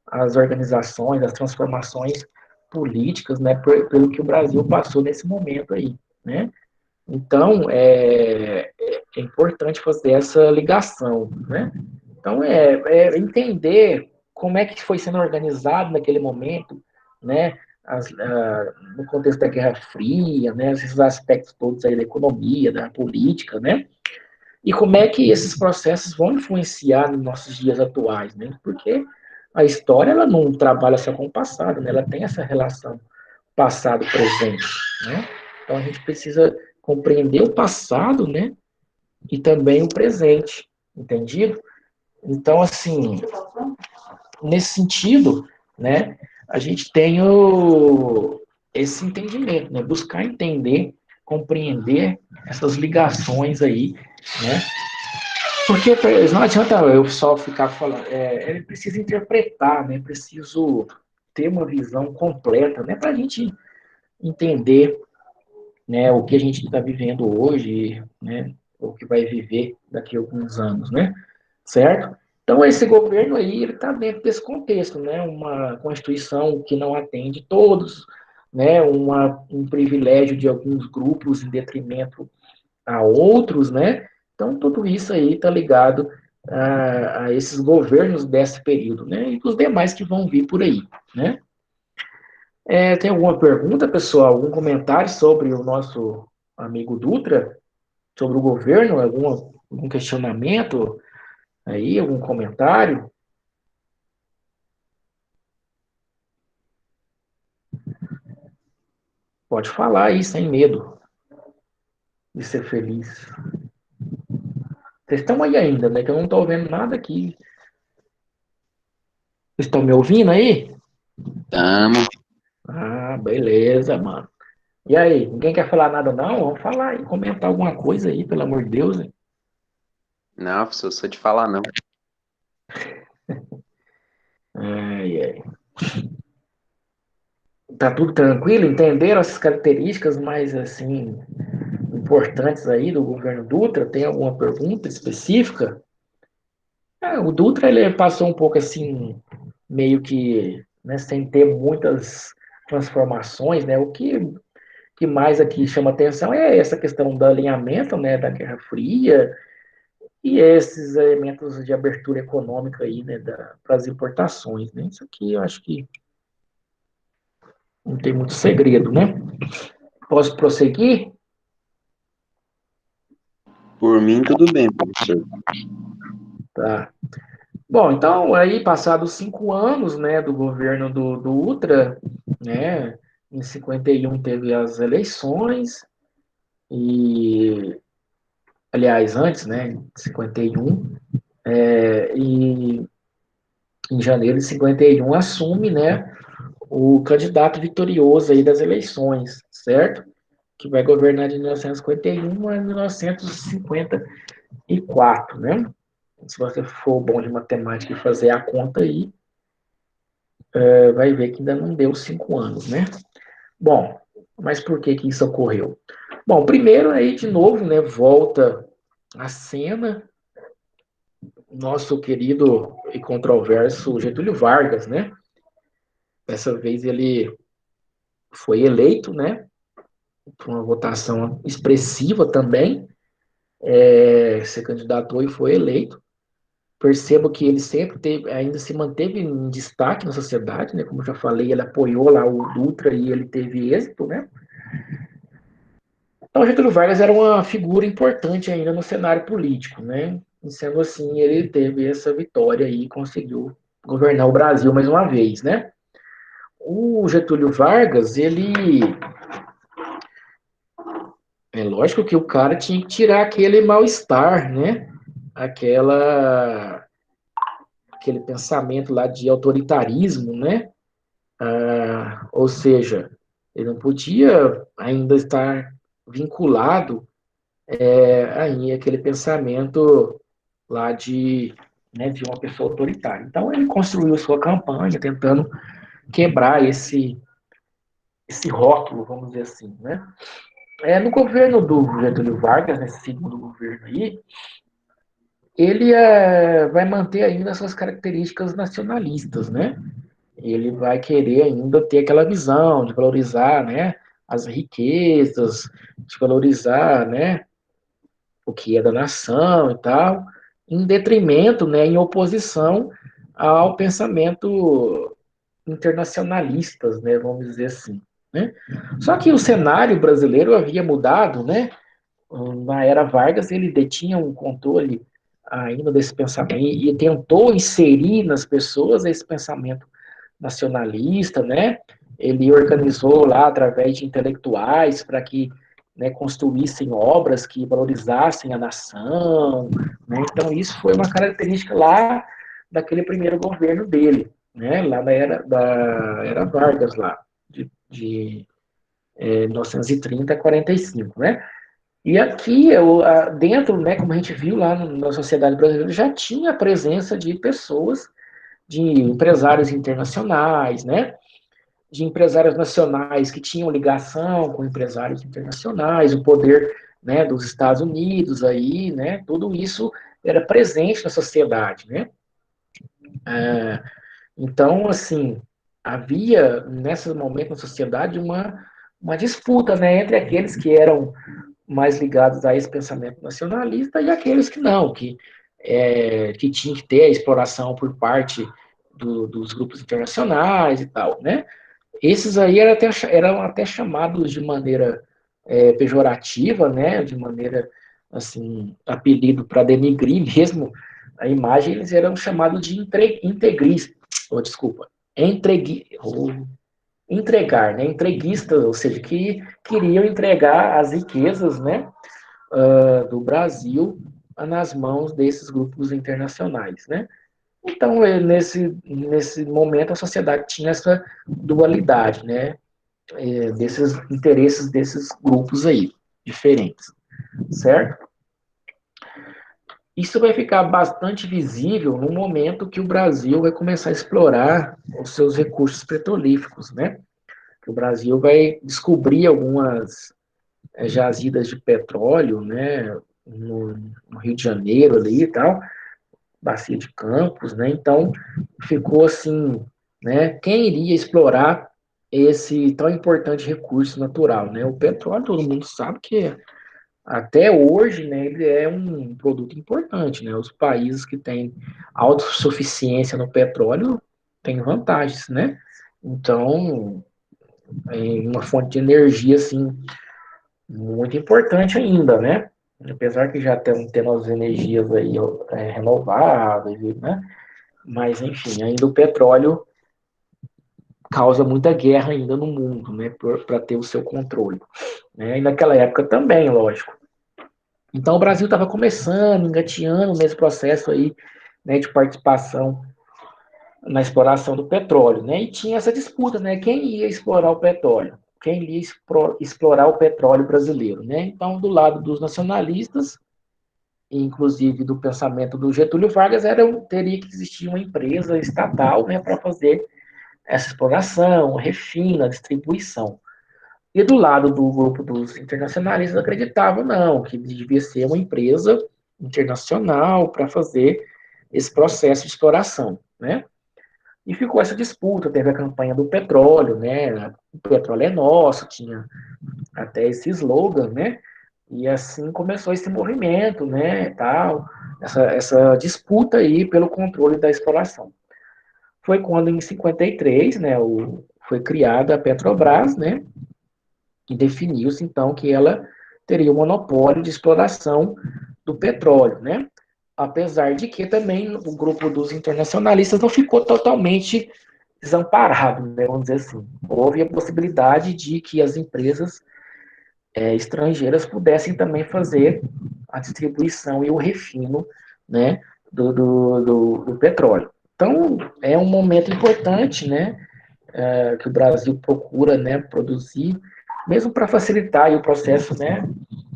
as organizações, as transformações políticas, né? Pelo que o Brasil passou nesse momento aí, né? Então, é importante fazer essa ligação, né? Então, entender como é que foi sendo organizado naquele momento, né? No contexto da Guerra Fria, né? Esses aspectos todos aí da economia, da política, né? E como é que esses processos vão influenciar nos nossos dias atuais, né? Porque a história, ela não trabalha só com o passado, né? Ela tem essa relação passado-presente, né? Então, a gente precisa compreender o passado, né? E também o presente, entendido? Então, assim, nesse sentido, né, a gente tem esse entendimento, né, buscar entender, compreender essas ligações aí, né, porque não adianta eu só ficar falando, ele precisa interpretar, né, preciso ter uma visão completa, né, para a gente entender, né, o que a gente está vivendo hoje, né, o que vai viver daqui a alguns anos, né, certo? Então, esse governo aí, ele está dentro desse contexto, né, uma Constituição que não atende todos, né, um privilégio de alguns grupos em detrimento a outros, né, então tudo isso aí está ligado a esses governos desse período, né, e os demais que vão vir por aí, né. Tem alguma pergunta, pessoal? Algum comentário sobre o nosso amigo Dutra? Sobre o governo? Algum questionamento aí? Algum comentário? Pode falar aí, sem medo de ser feliz. Vocês estão aí ainda, né? Que eu não estou vendo nada aqui. Vocês estão me ouvindo aí? Tamo. Ah, beleza, mano. E aí, ninguém quer falar nada não? Vamos falar aí, comentar alguma coisa aí, pelo amor de Deus, hein? Não, professor, sou de falar não. Ai, ai. Tá tudo tranquilo? Entenderam essas características mais, assim, importantes aí do governo Dutra? Tem alguma pergunta específica? O Dutra, ele passou um pouco, assim, meio que, né, sem ter muitas transformações, né? O que mais aqui chama atenção é essa questão do alinhamento, né, da Guerra Fria e esses elementos de abertura econômica aí, né, para as importações, né? Isso aqui eu acho que não tem muito segredo, né? Posso prosseguir? Por mim, tudo bem, professor. Tá. Bom, então, aí, passados 5 anos, né, do governo do Ultra, né, em 51 teve as eleições, e, aliás, antes, né, em 51, e em janeiro de 51 assume, né, o candidato vitorioso aí das eleições, certo? Que vai governar de 1951 a 1954, né? Se você for bom de matemática e fazer a conta aí, vai ver que ainda não deu 5 anos, né? Bom, mas por que que isso ocorreu? Bom, primeiro aí, de novo, né, volta a cena, nosso querido e controverso Getúlio Vargas, né? Dessa vez ele foi eleito, né? Por uma votação expressiva também, se candidatou e foi eleito. Percebo que ele sempre teve, ainda se manteve em destaque na sociedade, né? Como eu já falei, ele apoiou lá o Dutra e ele teve êxito, né? Então, Getúlio Vargas era uma figura importante ainda no cenário político, né? E sendo assim, ele teve essa vitória e conseguiu governar o Brasil mais uma vez, né? O Getúlio Vargas, ele é lógico que o cara tinha que tirar aquele mal-estar, né? Aquele pensamento lá de autoritarismo, né? Ou seja, ele não podia ainda estar vinculado aí aquele pensamento lá de uma pessoa autoritária. Então ele construiu sua campanha tentando quebrar esse rótulo, vamos dizer assim, né? No governo do Getúlio Vargas, nesse segundo governo aí, ele vai manter ainda suas características nacionalistas, né? Ele vai querer ainda ter aquela visão de valorizar, né, as riquezas, de valorizar, né, o que é da nação e tal, em detrimento, né, em oposição ao pensamento internacionalistas, né, vamos dizer assim, né? Só que o cenário brasileiro havia mudado, né? Na era Vargas, ele detinha um controle ainda desse pensamento e tentou inserir nas pessoas esse pensamento nacionalista, né? Ele organizou lá através de intelectuais para que, né, construíssem obras que valorizassem a nação, né? Então isso foi uma característica lá daquele primeiro governo dele, né? Lá da era Vargas lá de 1930 a 45, né? E aqui, dentro, né, como a gente viu lá na sociedade brasileira, já tinha a presença de pessoas, de empresários internacionais, né, de empresários nacionais que tinham ligação com empresários internacionais, o poder, né, dos Estados Unidos aí, né, tudo isso era presente na sociedade, né. Então, assim, havia, nesse momento na sociedade, uma disputa, né, entre aqueles que eram mais ligados a esse pensamento nacionalista e aqueles que não, que tinham que ter a exploração por parte dos grupos internacionais e tal, né? Esses aí eram até chamados de maneira pejorativa, né? De maneira, assim, apelido para denigrir mesmo a imagem, eles eram chamados de integristas, ou desculpa, entregar, né? Entreguistas, ou seja, que queriam entregar as riquezas, né, do Brasil nas mãos desses grupos internacionais, né? Então, nesse momento, a sociedade tinha essa dualidade, né? Desses interesses desses grupos aí, diferentes, certo? Isso vai ficar bastante visível no momento que o Brasil vai começar a explorar os seus recursos petrolíferos, né? Que o Brasil vai descobrir algumas jazidas de petróleo, né? No Rio de Janeiro ali e tal, Bacia de Campos, né? Então, ficou assim, né? Quem iria explorar esse tão importante recurso natural, né? O petróleo, todo mundo sabe que até hoje, né, ele é um produto importante, né? Os países que têm autossuficiência no petróleo têm vantagens, né? Então, é uma fonte de energia, assim, muito importante ainda, né? Apesar que já tendo as energias aí renováveis, né? Mas, enfim, ainda o petróleo causa muita guerra ainda no mundo, né? Para ter o seu controle. Né? E naquela época também, lógico. Então, o Brasil estava começando, engateando nesse processo aí, né, de participação na exploração do petróleo, né? E tinha essa disputa, né? Quem ia explorar o petróleo? Quem ia explorar o petróleo brasileiro, né? Então, do lado dos nacionalistas, inclusive do pensamento do Getúlio Vargas, teria que existir uma empresa estatal, né, para fazer essa exploração, refina, distribuição. E do lado do grupo dos internacionalistas acreditavam, não, que devia ser uma empresa internacional para fazer esse processo de exploração, né? E ficou essa disputa, teve a campanha do petróleo, né? O petróleo é nosso, tinha até esse slogan, né? E assim começou esse movimento, né? Tal, essa disputa aí pelo controle da exploração. Foi quando, em 53, né, foi criada a Petrobras, né? E definiu-se, então, que ela teria o monopólio de exploração do petróleo, né? Apesar de que também o grupo dos internacionalistas não ficou totalmente desamparado, né? Vamos dizer assim. Houve a possibilidade de que as empresas estrangeiras pudessem também fazer a distribuição e o refino, né, do petróleo. Então, é um momento importante, né, que o Brasil procura, né, produzir, mesmo para facilitar aí o processo, né,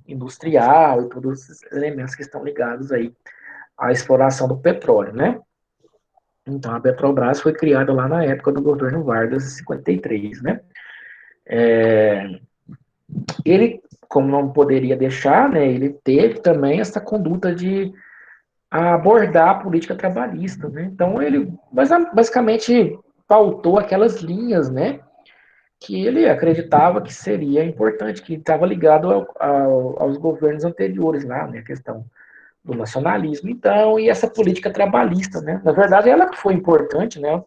industrial e todos os elementos que estão ligados aí à exploração do petróleo, né. Então, a Petrobras foi criada lá na época do governo Vargas, em 53, né. Ele, como não poderia deixar, né, ele teve também essa conduta de abordar a política trabalhista, né. Então, ele basicamente pautou aquelas linhas, né, que ele acreditava que seria importante, que estava ligado aos governos anteriores lá, né, a questão do nacionalismo, então, e essa política trabalhista, né, na verdade, ela que foi importante, né,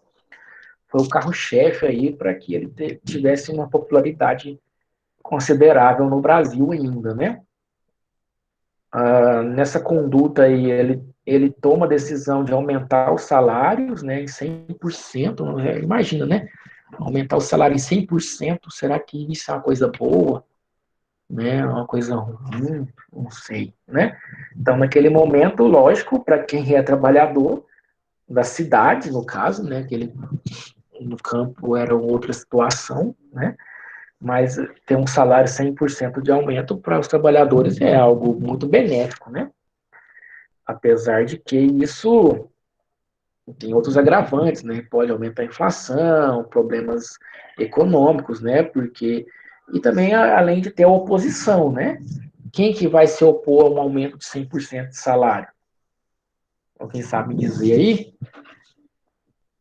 foi o carro-chefe aí para que ele tivesse uma popularidade considerável no Brasil ainda, né. Nessa conduta aí, ele toma a decisão de aumentar os salários, né, em 100%, imagina, né, aumentar o salário em 100%, será que isso é uma coisa boa? Né, uma coisa ruim, não sei, né? Então, naquele momento, lógico, para quem é trabalhador da cidade, no caso, né, que ele, no campo era outra situação, né? Mas ter um salário 100% de aumento para os trabalhadores é algo muito benéfico, né? Apesar de que isso tem outros agravantes, né? Pode aumentar a inflação, problemas econômicos, né? Porque e também além de ter a oposição, né? Quem que vai se opor a um aumento de 100% de salário? Alguém sabe me dizer aí?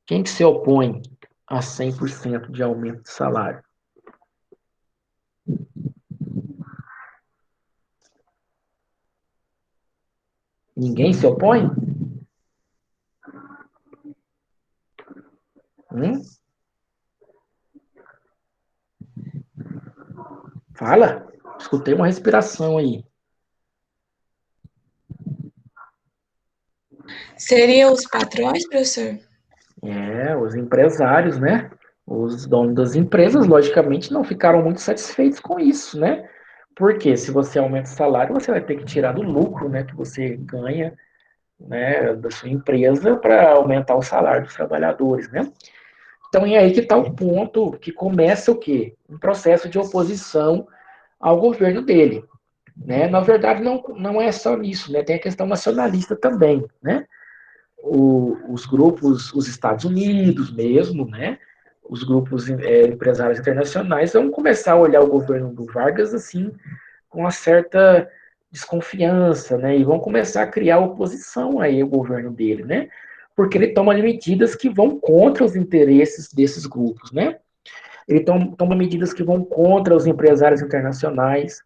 Quem que se opõe a 100% de aumento de salário? Ninguém se opõe? Hum? Fala. Escutei uma respiração aí. Seriam os patrões, professor? Os empresários, né? Os donos das empresas, logicamente, não ficaram muito satisfeitos com isso, né? Porque se você aumenta o salário, você vai ter que tirar do lucro, né, que você ganha, né, da sua empresa para aumentar o salário dos trabalhadores, né? Então é aí que está o ponto que começa o quê? Um processo de oposição ao governo dele, né? Na verdade, não é só nisso, né? Tem a questão nacionalista também, né? Os grupos, os Estados Unidos mesmo, né? Os grupos empresários internacionais vão começar a olhar o governo do Vargas assim com uma certa desconfiança, né? E vão começar a criar oposição aí ao governo dele, né? Porque ele toma medidas que vão contra os interesses desses grupos, né? Ele toma medidas que vão contra os empresários internacionais,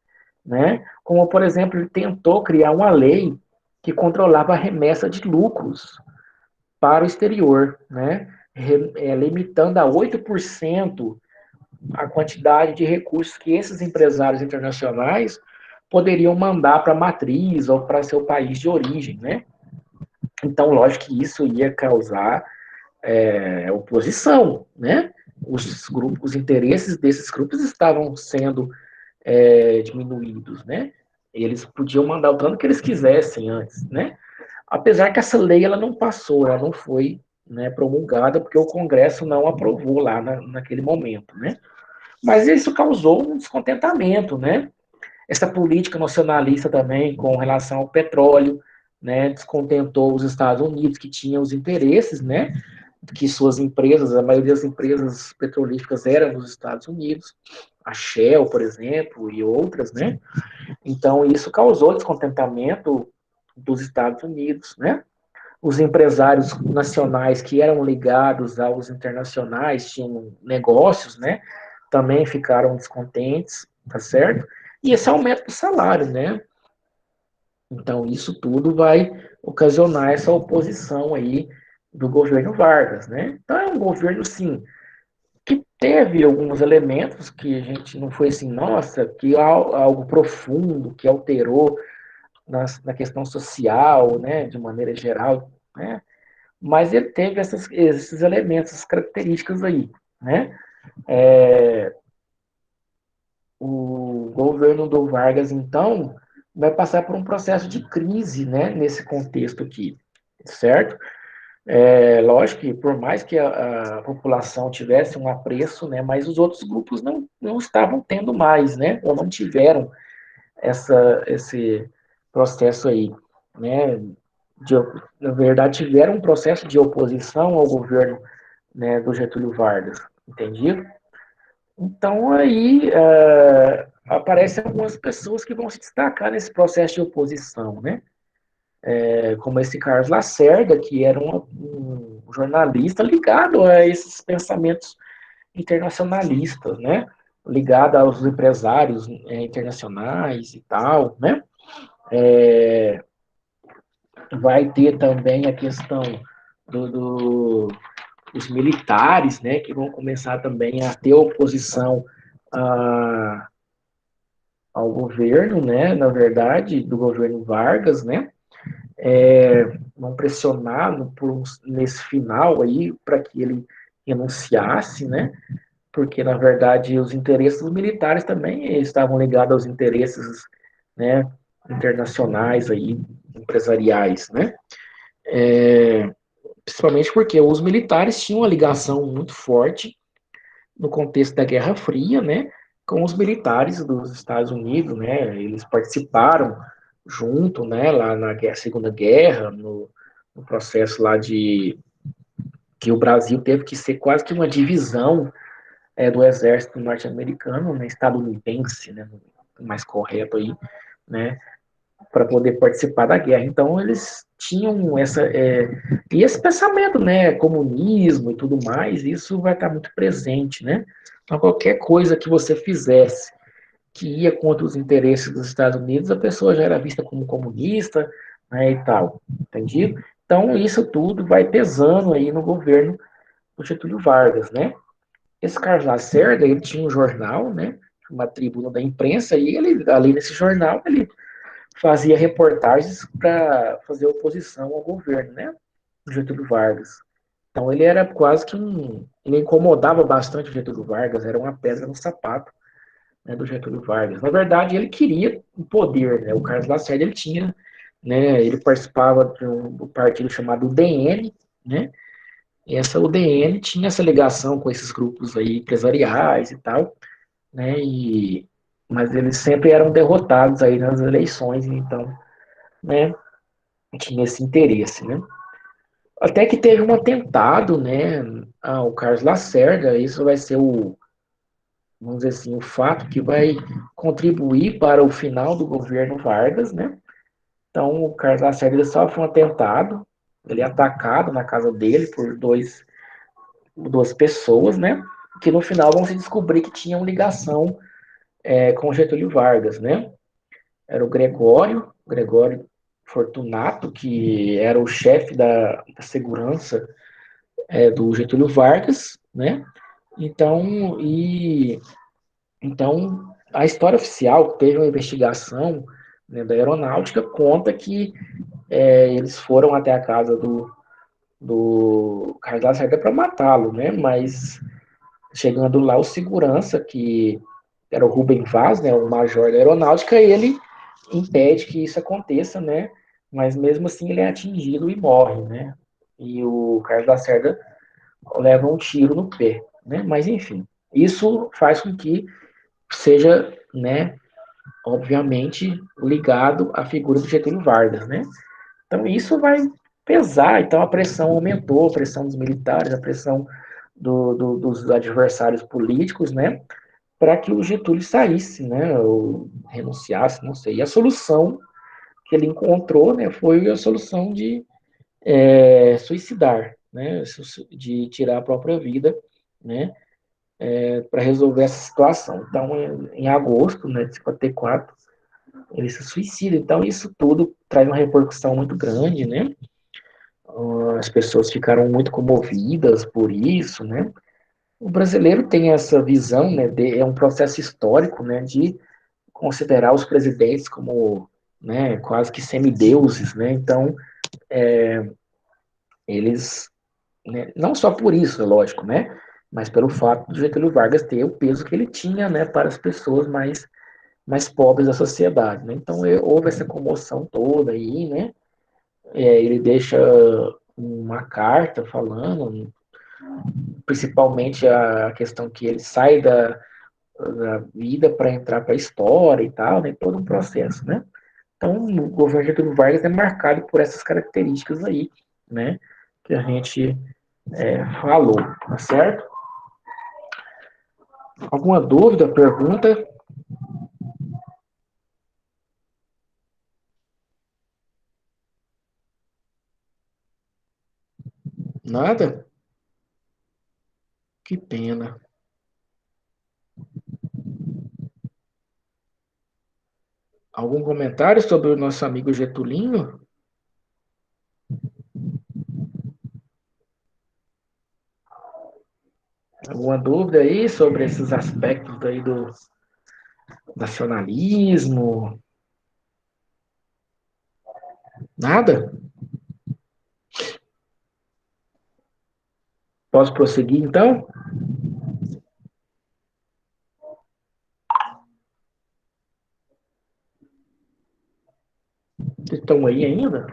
né? Como, por exemplo, ele tentou criar uma lei que controlava a remessa de lucros para o exterior, né? Limitando a 8% a quantidade de recursos que esses empresários internacionais poderiam mandar para a matriz ou para seu país de origem, né? Então, lógico que isso ia causar oposição, né? Os interesses desses grupos estavam sendo diminuídos, né? Eles podiam mandar o tanto que eles quisessem antes, né? Apesar que essa lei ela não passou, ela não foi, né, promulgada porque o Congresso não aprovou lá naquele momento, né? Mas isso causou um descontentamento, né? Essa política nacionalista também com relação ao petróleo, né, descontentou os Estados Unidos que tinham os interesses, né, que suas empresas, a maioria das empresas petrolíferas eram nos Estados Unidos, a Shell, por exemplo, e outras, né? Então isso causou descontentamento dos Estados Unidos, né? Os empresários nacionais que eram ligados aos internacionais, tinham negócios, né? Também ficaram descontentes, tá certo? E esse aumento do salário, né? Então, isso tudo vai ocasionar essa oposição aí do governo Vargas, né? Então, é um governo, sim, que teve alguns elementos que a gente não foi assim, nossa, que algo profundo, que alterou na questão social, né, de maneira geral, né? Mas ele teve esses elementos, essas características aí, né? O governo do Vargas, então, vai passar por um processo de crise, né, nesse contexto aqui, certo? Lógico que por mais que a população tivesse um apreço, né, mas os outros grupos não estavam tendo mais, né, ou não tiveram esse processo aí, né, de, na verdade tiveram um processo de oposição ao governo, né, do Getúlio Vargas, entendido? Então aí aparecem algumas pessoas que vão se destacar nesse processo de oposição, né? Como esse Carlos Lacerda, que era um jornalista ligado a esses pensamentos internacionalistas, né? Ligado aos empresários internacionais e tal, né? Vai ter também a questão do, do, dos militares, né? Que vão começar também a ter oposição a ao governo, né, na verdade, do governo Vargas, né, vão pressionar nesse final aí para que ele renunciasse, né, porque na verdade os interesses militares também estavam ligados aos interesses, né, internacionais aí, empresariais, né, principalmente porque os militares tinham uma ligação muito forte no contexto da Guerra Fria, né, com os militares dos Estados Unidos, né, eles participaram junto, né, lá na Segunda Guerra, no processo lá de que o Brasil teve que ser quase que uma divisão do exército norte-americano, né, estadunidense, né, mais correto aí, né, para poder participar da guerra. Então eles tinham e esse pensamento, né, comunismo e tudo mais, isso vai estar muito presente, né? Então qualquer coisa que você fizesse que ia contra os interesses dos Estados Unidos, a pessoa já era vista como comunista, né, e tal, entendido? Então isso tudo vai pesando aí no governo do Getúlio Vargas, né? Esse Carlos Lacerda, ele tinha um jornal, né, uma tribuna da imprensa, e ele, ali nesse jornal, ele fazia reportagens para fazer oposição ao governo, né? Getúlio Vargas. Então ele era quase que ele incomodava bastante o Getúlio Vargas, era uma pedra no sapato, né, do Getúlio Vargas. Na verdade, ele queria o poder, né? O Carlos Lacerda ele tinha, né? Ele participava de um partido chamado UDN, né? E essa UDN tinha essa ligação com esses grupos aí empresariais e tal, né? Mas eles sempre eram derrotados aí nas eleições, então, né? Tinha esse interesse, né? Até que teve um atentado, né? Ao Carlos Lacerda, isso vai ser vamos dizer assim, o fato que vai contribuir para o final do governo Vargas, né? Então, o Carlos Lacerda sofre um atentado, ele é atacado na casa dele por duas pessoas, né? Que no final vão se descobrir que tinham ligação com Getúlio Vargas, né? Era o Gregório Fortunato, que era o chefe da segurança do Getúlio Vargas, né? Então, a história oficial, que teve uma investigação, né, da aeronáutica, conta que eles foram até a casa do Carlos Lacerda para matá-lo, né? Mas chegando lá, o segurança, que era o Rubem Vaz, né, o major da aeronáutica, ele impede que isso aconteça, né? Mas mesmo assim ele é atingido e morre, né? E o Carlos Lacerda leva um tiro no pé, né? Mas enfim, isso faz com que seja, né, obviamente ligado à figura do Getúlio Vargas, né? Então isso vai pesar, então a pressão aumentou, a pressão dos militares, a pressão dos adversários políticos, né, para que o Getúlio saísse, né, ou renunciasse, não sei. E a solução que ele encontrou, né, foi a solução de suicidar, né, de tirar a própria vida, né, para resolver essa situação. Então, em agosto, né, de 54, ele se suicida. Então, isso tudo traz uma repercussão muito grande, né? As pessoas ficaram muito comovidas por isso, né? O brasileiro tem essa visão, né? É um processo histórico, né? De considerar os presidentes como, né? Quase que semideuses, né? Então, eles, né, não só por isso, é lógico, né? Mas pelo fato de Getúlio Vargas ter o peso que ele tinha, né? Para as pessoas mais pobres da sociedade, né? Então, houve essa comoção toda aí, né? Ele deixa uma carta falando, principalmente a questão que ele sai da vida para entrar para a história e tal, né? Todo um processo, né? Então, o governo Getúlio Vargas é marcado por essas características aí, né? Que a gente falou, tá certo? Alguma dúvida, pergunta? Nada? Que pena. Algum comentário sobre o nosso amigo Getulinho? Alguma dúvida aí sobre esses aspectos aí do nacionalismo? Nada? Posso prosseguir então? Vocês estão aí ainda?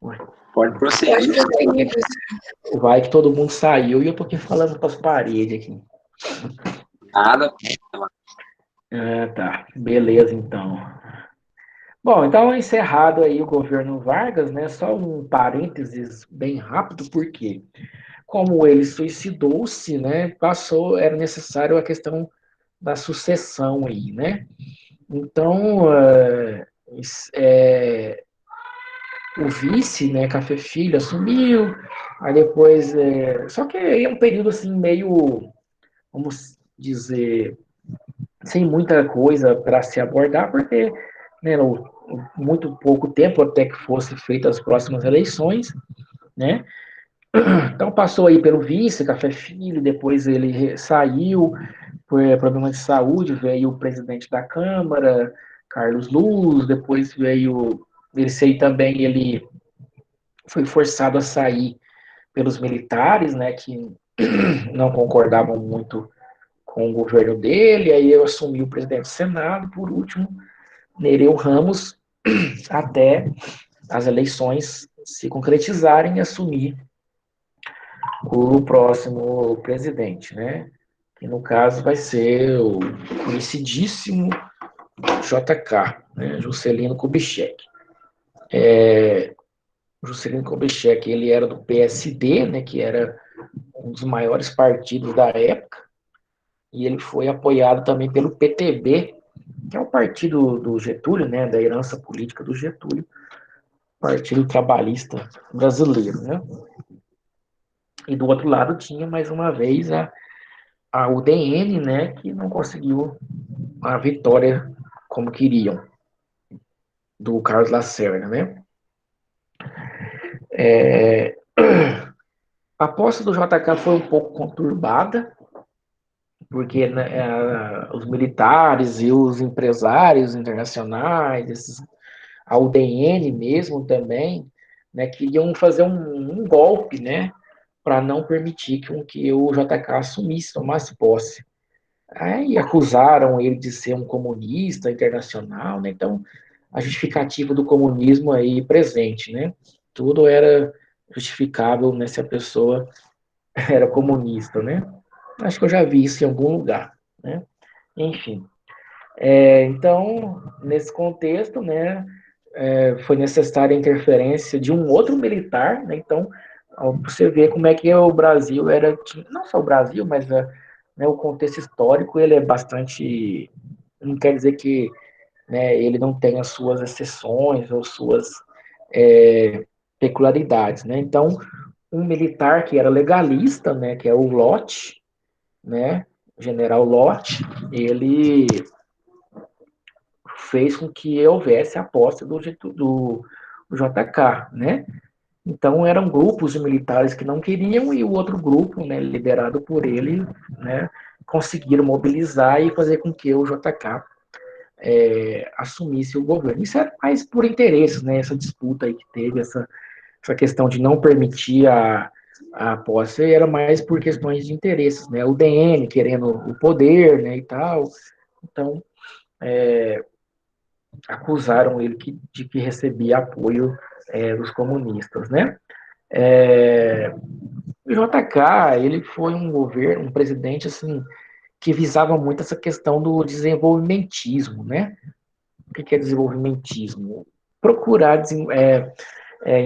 Ué, Pode Pode prosseguir. prosseguir, professor. vai que todo mundo saiu e eu tô aqui falando para as paredes aqui. Nada. Ah, tá. Beleza, então. Bom, então encerrado aí o governo Vargas, né? Só um parênteses bem rápido, porque como ele suicidou-se, né? Era necessário a questão da sucessão aí, né? Então, o vice, né, Café Filho, assumiu, aí depois, só que aí é um período assim meio, vamos dizer, sem muita coisa para se abordar, porque né, muito pouco tempo até que fosse feitas as próximas eleições, né? Então passou aí pelo vice, Café Filho, depois ele saiu por problema de saúde, veio o presidente da Câmara, Carlos Luz, depois veio, esse aí também, ele foi forçado a sair pelos militares, né, que não concordavam muito com o governo dele, aí eu assumi o presidente do Senado, por último, Nereu Ramos, até as eleições se concretizarem e assumir o próximo presidente, né? Que no caso vai ser o conhecidíssimo JK, né? Juscelino Kubitschek. Juscelino Kubitschek, ele era do PSD, né? Que era um dos maiores partidos da época, e ele foi apoiado também pelo PTB, que é o partido do Getúlio, né? Da herança política do Getúlio, Partido Trabalhista Brasileiro, né? E do outro lado tinha, mais uma vez, a UDN, né, que não conseguiu a vitória como queriam, do Carlos Lacerda, né. A posse do JK foi um pouco conturbada, porque né, os militares e os empresários internacionais, a UDN mesmo também, né, queriam fazer um golpe, né, para não permitir que o JK assumisse, tomasse posse. Aí acusaram ele de ser um comunista internacional, né? Então, a justificativa do comunismo aí presente, né? Tudo era justificável, né, se a pessoa era comunista, né? Acho que eu já vi isso em algum lugar, né? Enfim. Então, nesse contexto, né, foi necessária a interferência de um outro militar, né? Então, você vê como é que o Brasil era, não só o Brasil, mas né, o contexto histórico, ele é bastante, não quer dizer que né, ele não tenha suas exceções ou suas peculiaridades, né? Então, um militar que era legalista, né, que é o Lott, né, General Lott, ele fez com que houvesse a posse do JK, né? Então eram grupos de militares que não queriam e o outro grupo, né, liderado por ele, né, conseguiram mobilizar e fazer com que o JK assumisse o governo. Isso era mais por interesses, né? Essa disputa aí que teve, essa questão de não permitir a posse era mais por questões de interesses, né? O DN querendo o poder, né, e tal. Então acusaram ele de que recebia apoio dos comunistas, né? O JK, ele foi um presidente assim que visava muito essa questão do desenvolvimentismo, né? O que é desenvolvimentismo? Procurar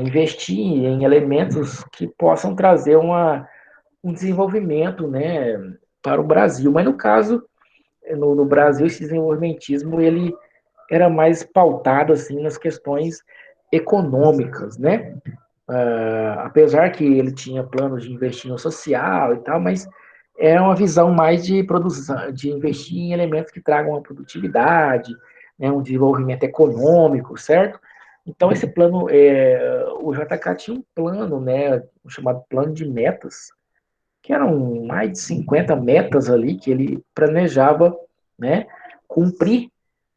investir em elementos que possam trazer um desenvolvimento, né, para o Brasil. Mas no caso, no Brasil, esse desenvolvimentismo ele era mais pautado assim nas questões econômicas, né? Apesar que ele tinha planos de investir no social e tal, mas é uma visão mais de produção, de investir em elementos que tragam uma produtividade, né, um desenvolvimento econômico, certo? Então esse plano, o JK tinha um plano, né, um chamado plano de metas, que eram mais de 50 metas ali que ele planejava, né, cumprir,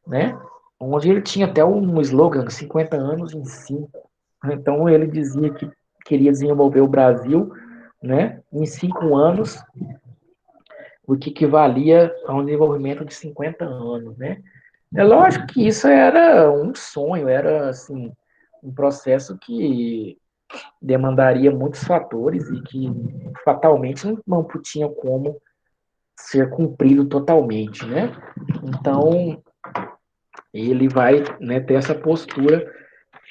né, onde ele tinha até um slogan, 50 anos em 5. Então ele dizia que queria desenvolver o Brasil, né, em 5 anos, o que equivalia a um desenvolvimento de 50 anos, né. É lógico que isso era um sonho, era assim um processo que demandaria muitos fatores e que fatalmente não tinha como ser cumprido totalmente, né? Então ele vai, né, ter essa postura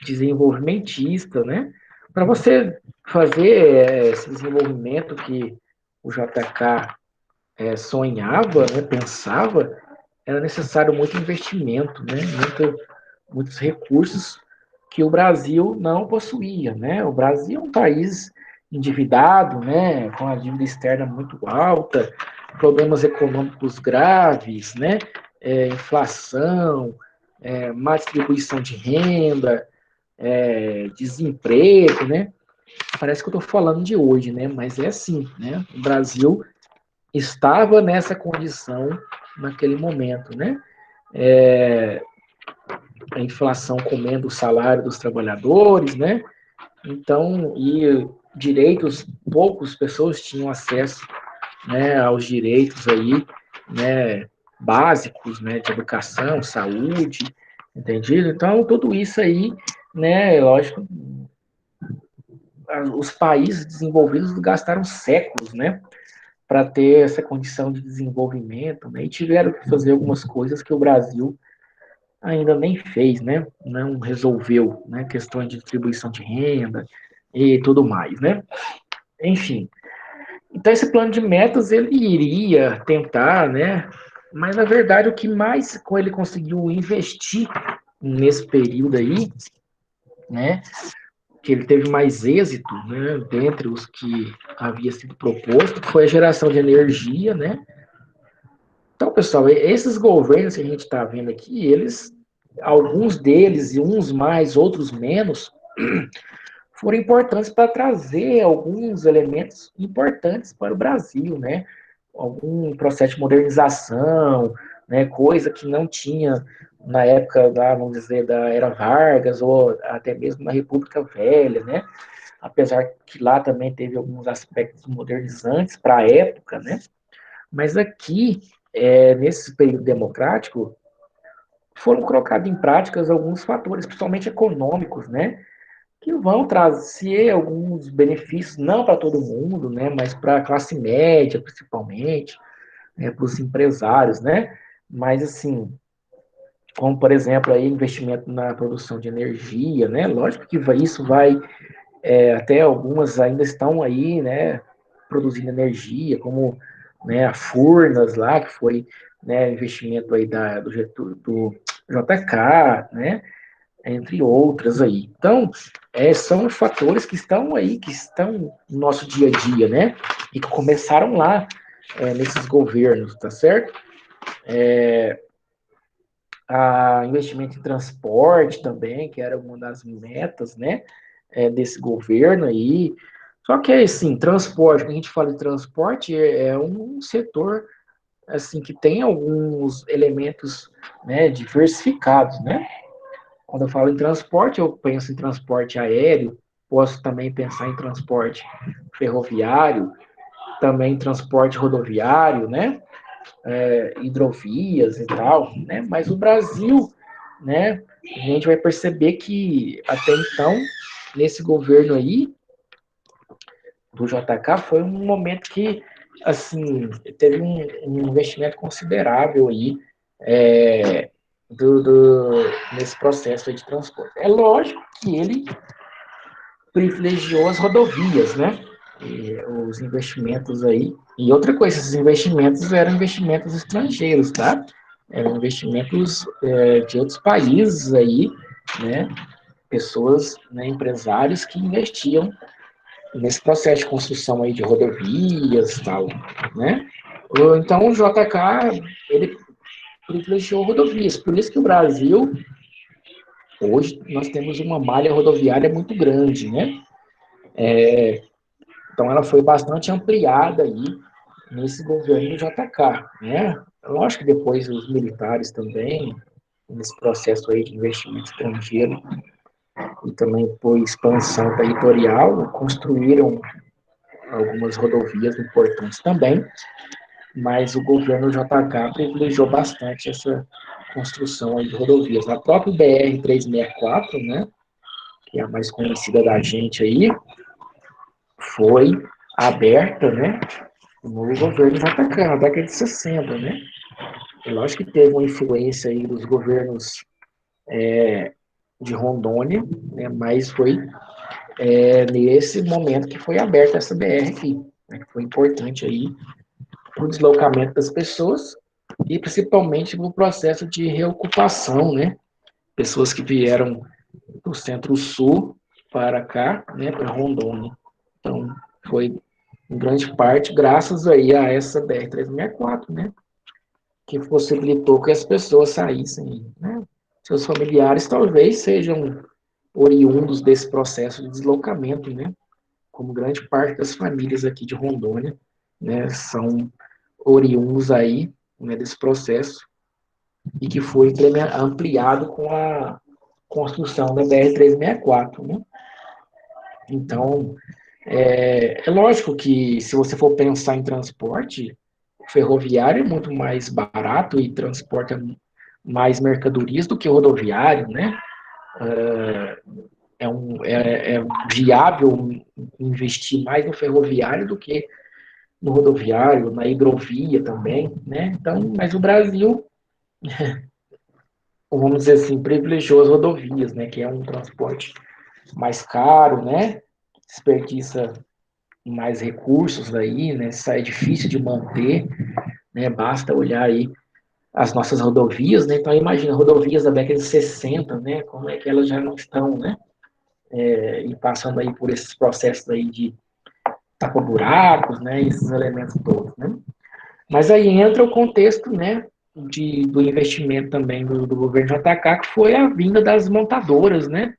desenvolvimentista, né? Para você fazer esse desenvolvimento que o JK sonhava, né, pensava, era necessário muito investimento, né? Muitos recursos que o Brasil não possuía, né? O Brasil é um país endividado, né? Com a dívida externa muito alta, problemas econômicos graves, né? Inflação, má distribuição de renda, desemprego, né? Parece que eu estou falando de hoje, né? Mas é assim, né? O Brasil estava nessa condição naquele momento, né? a inflação comendo o salário dos trabalhadores, né? Então, e direitos, poucas pessoas tinham acesso, né, aos direitos aí, né, básicos, né, de educação, saúde, entendido? Então, tudo isso aí, né, lógico, os países desenvolvidos gastaram séculos, né, para ter essa condição de desenvolvimento, né, e tiveram que fazer algumas coisas que o Brasil ainda nem fez, né, não resolveu, né, questões de distribuição de renda e tudo mais, né. Enfim, então esse plano de metas ele iria tentar, né, mas na verdade o que mais ele conseguiu investir nesse período aí, né, que ele teve mais êxito, né, dentre os que havia sido proposto, foi a geração de energia, né. Então, pessoal, esses governos que a gente está vendo aqui, eles, alguns deles, e uns mais, outros menos, foram importantes para trazer alguns elementos importantes para o Brasil, né? Algum processo de modernização, né? Coisa que não tinha na época da, vamos dizer, da era Vargas ou até mesmo na República Velha, né? Apesar que lá também teve alguns aspectos modernizantes para a época, né? Mas aqui, nesse período democrático, foram colocados em práticas alguns fatores, principalmente econômicos, né? Que vão trazer alguns benefícios, não para todo mundo, né, mas para a classe média, principalmente, né, para os empresários, né, mas assim, como por exemplo aí investimento na produção de energia, né, lógico que isso vai, até algumas ainda estão aí, né, produzindo energia, como, né, a Furnas lá, que foi, né, investimento aí do JK, né, entre outras aí. Então, são fatores que estão aí, que estão no nosso dia a dia, né? E que começaram lá, nesses governos, tá certo? A investimento em transporte também, que era uma das metas, né? Desse governo aí. Só que, assim, transporte, quando a gente fala de transporte, é um setor, assim, que tem alguns elementos, né, diversificados, né? Quando eu falo em transporte, eu penso em transporte aéreo, posso também pensar em transporte ferroviário, também transporte rodoviário, né? Hidrovias e tal, né? Mas o Brasil, né? A gente vai perceber que até então, nesse governo aí, do JK, foi um momento que, assim, teve um investimento considerável aí, é, nesse processo aí de transporte. É lógico que ele privilegiou as rodovias, né? E os investimentos aí. E outra coisa, esses investimentos eram investimentos estrangeiros, tá? Eram investimentos de outros países aí, né? Pessoas, né, empresários que investiam nesse processo de construção aí de rodovias e tal, né? Então o JK, ele privilegiou rodovias. Por isso que o Brasil, hoje, nós temos uma malha rodoviária muito grande, né? Então, ela foi bastante ampliada aí nesse governo do JK, né? Lógico que depois os militares também, nesse processo aí de investimento estrangeiro e também por expansão territorial, construíram algumas rodovias importantes também, mas o governo JK privilegiou bastante essa construção aí de rodovias. A própria BR-364, né, que é a mais conhecida da gente aí, foi aberta, né, no governo JK, na década de 60, né? É lógico que teve uma influência aí dos governos de Rondônia, né, mas foi nesse momento que foi aberta essa BR aqui, né, que foi importante aí para o deslocamento das pessoas e principalmente no processo de reocupação, né? Pessoas que vieram do Centro-Sul para cá, né, para Rondônia. Então, foi em grande parte graças aí a essa BR-364, né, que possibilitou que as pessoas saíssem, né? Seus familiares talvez sejam oriundos desse processo de deslocamento, né? Como grande parte das famílias aqui de Rondônia, né, são oriundos aí, né, desse processo e que foi ampliado com construção da BR-364, né? Então, é lógico que se você for pensar em transporte, o ferroviário é muito mais barato e transporta mais mercadorias do que o rodoviário, né? É viável investir mais no ferroviário do que no rodoviário, na hidrovia também, né? Então, mas o Brasil, vamos dizer assim, privilegiou as rodovias, né? Que é um transporte mais caro, né? Desperdiça mais recursos aí, né? Isso é difícil de manter, né? Basta olhar aí as nossas rodovias, né? Então, imagina, rodovias da década de 60, né? Como é que elas já não estão, né? E passando aí por esses processos aí de tapa-buracos, né? Esses elementos todos, né? Mas aí entra o contexto, né? Do investimento também do governo JK, que foi a vinda das montadoras, né?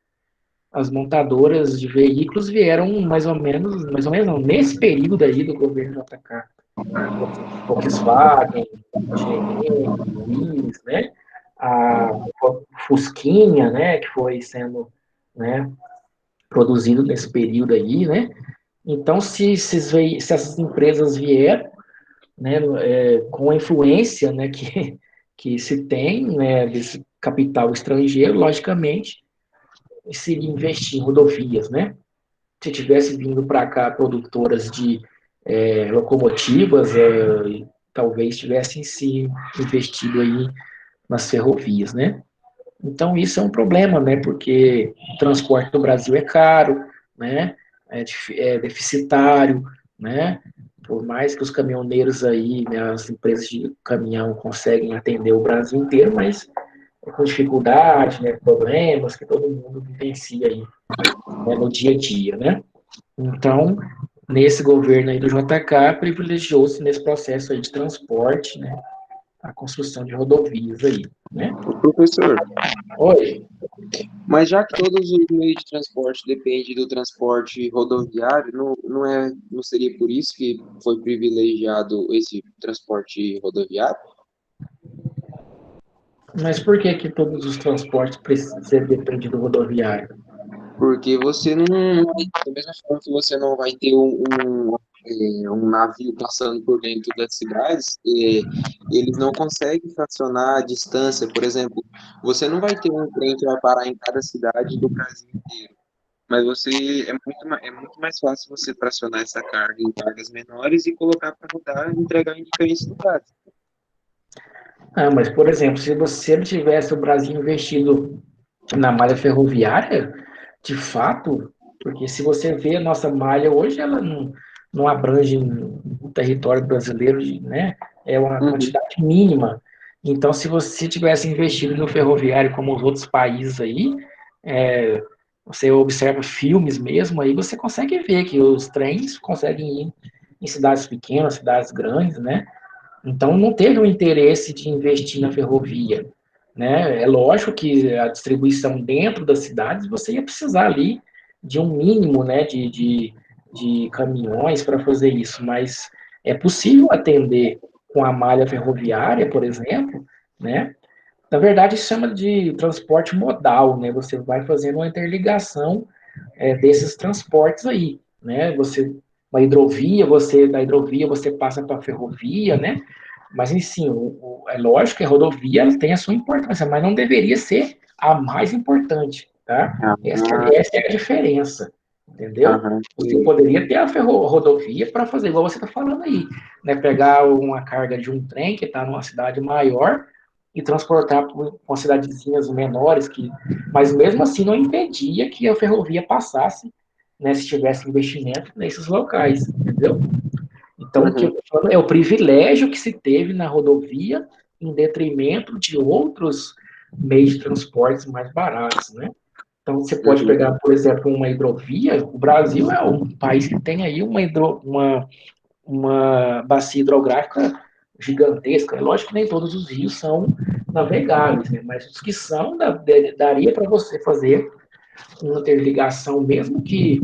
As montadoras de veículos vieram mais ou menos não, nesse período aí do governo JK. Volkswagen, GM, Willys, né? A Fusquinha, né? Que foi sendo, né, produzido nesse período aí, né? Então, se essas empresas vieram, né, com a influência, né, que se tem, né, desse capital estrangeiro, logicamente, seria investir em rodovias, né? Se tivesse vindo para cá produtoras de locomotivas, talvez tivessem se investido aí nas ferrovias, né? Então isso é um problema, né? Porque o transporte no Brasil é caro, né? É deficitário, né? Por mais que os caminhoneiros aí, né, as empresas de caminhão conseguem atender o Brasil inteiro, mas é com dificuldade, né? Problemas que todo mundo vivencia aí, né, no dia a dia, né? Então, nesse governo aí do JK, privilegiou-se nesse processo aí de transporte, né, a construção de rodovias aí, né? O professor, Oi. mas já que todos os meios de transporte dependem do transporte rodoviário, não seria por isso que foi privilegiado esse transporte rodoviário? Mas por que que todos os transportes precisam ser dependem do rodoviário? Porque você não, da mesma forma que você não vai ter um navio passando por dentro das cidades, eles não conseguem fracionar a distância. Por exemplo, você não vai ter um trem que vai parar em cada cidade do Brasil inteiro. Mas é muito mais fácil você fracionar essa carga em cargas menores e colocar para rodar e entregar em diferentes lugares. Ah, mas, por exemplo, se você tivesse o Brasil investido na malha ferroviária, de fato, porque se você vê a nossa malha hoje, ela não abrange o território brasileiro, né? É uma Uhum, quantidade mínima. Então, se você tivesse investido no ferroviário como os outros países aí, você observa filmes mesmo, aí você consegue ver que os trens conseguem ir em cidades pequenas, cidades grandes, né? Então, não teve um interesse de investir na ferrovia, né? É lógico que a distribuição dentro das cidades, você ia precisar ali de um mínimo, né, de caminhões para fazer isso, mas é possível atender com a malha ferroviária, por exemplo, né? Na verdade, isso chama de transporte modal, né? Você vai fazendo uma interligação desses transportes aí, né? Uma hidrovia, da hidrovia você passa para a ferrovia, né? Mas, sim, é lógico que a rodovia ela tem a sua importância, mas não deveria ser a mais importante, tá? Essa é a diferença, entendeu? aham, Você poderia ter a rodovia para fazer igual você está falando aí, né? Pegar uma carga de um trem que está numa cidade maior e transportar para cidadezinhas menores, mas mesmo assim não impedia que a ferrovia passasse, né, se tivesse investimento nesses locais, entendeu? Então, o que eu uhum, estou falando é o privilégio que se teve na rodovia em detrimento de outros meios de transportes mais baratos, né? Então, você pode uhum, pegar, por exemplo, uma hidrovia. O Brasil é um país que tem aí uma bacia hidrográfica gigantesca. É lógico que nem todos os rios são navegáveis, né? Mas os que são, daria para você fazer uma interligação, mesmo que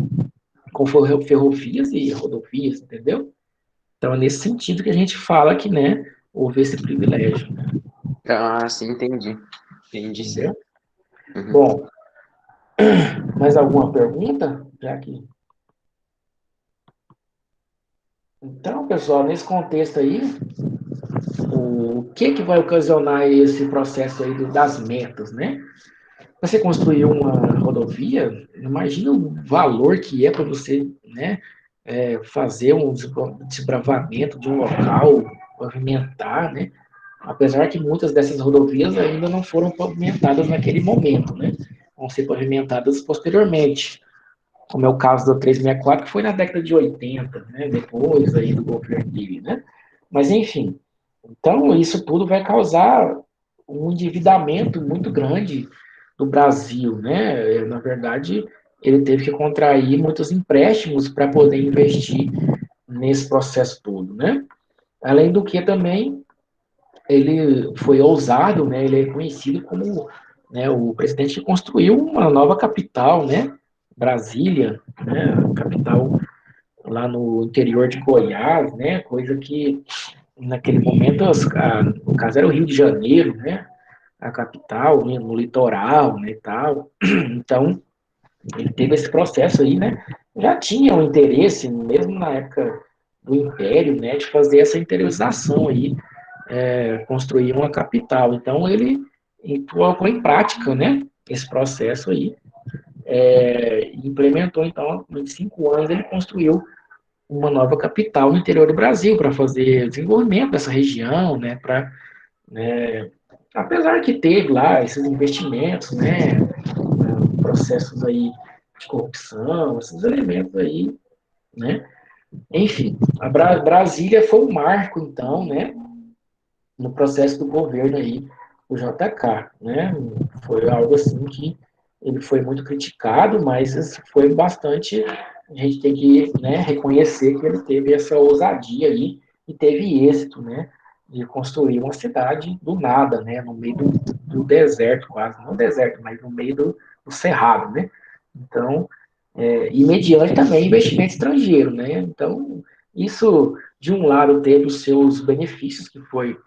com ferrovias e rodovias, entendeu? Então, é nesse sentido que a gente fala que, né, houve esse privilégio, ah, sim, entendi. Entendi, sim. entendeu? Uhum. Bom, Mais alguma pergunta? Já que... Então, pessoal, nesse contexto aí, o que vai ocasionar esse processo aí das metas, né? Você construir uma rodovia, imagina o valor que é para você, né, fazer um desbravamento de um local, pavimentar, né? Apesar que muitas dessas rodovias ainda não foram pavimentadas naquele momento, né? Vão ser pavimentadas posteriormente, como é o caso da 364, que foi na década de 80, né? Depois aí do governo dele, né? Mas, enfim, então isso tudo vai causar um endividamento muito grande do Brasil, né? Na verdade, ele teve que contrair muitos empréstimos para poder investir nesse processo todo, né? Além do que também ele foi ousado, né? Ele é conhecido como, né, o presidente que construiu uma nova capital, né? Brasília, né? Capital lá no interior de Goiás, né? Coisa que naquele momento, no caso era o Rio de Janeiro, né? A capital, né, no litoral, né, e tal. Então, ele teve esse processo aí, né? Já tinha um interesse, mesmo na época do Império, né, de fazer essa interiorização aí, construir uma capital. Então, ele colocou em prática, né, esse processo aí, implementou, então, em 5 anos ele construiu uma nova capital no interior do Brasil para fazer o desenvolvimento dessa região, né, para, né, apesar que teve lá esses investimentos, né, processos aí de corrupção, esses elementos aí, né? Enfim, a Brasília foi um marco, então, né, no processo do governo aí, o JK, né? Foi algo assim que ele foi muito criticado, mas foi bastante, a gente tem que, né, reconhecer que ele teve essa ousadia aí e teve êxito, né, de construir uma cidade do nada, né, no meio do deserto quase, não deserto, mas no meio do cerrado, né? Então, e mediante também investimento estrangeiro, né? Então, isso, de um lado, teve os seus benefícios, que foi,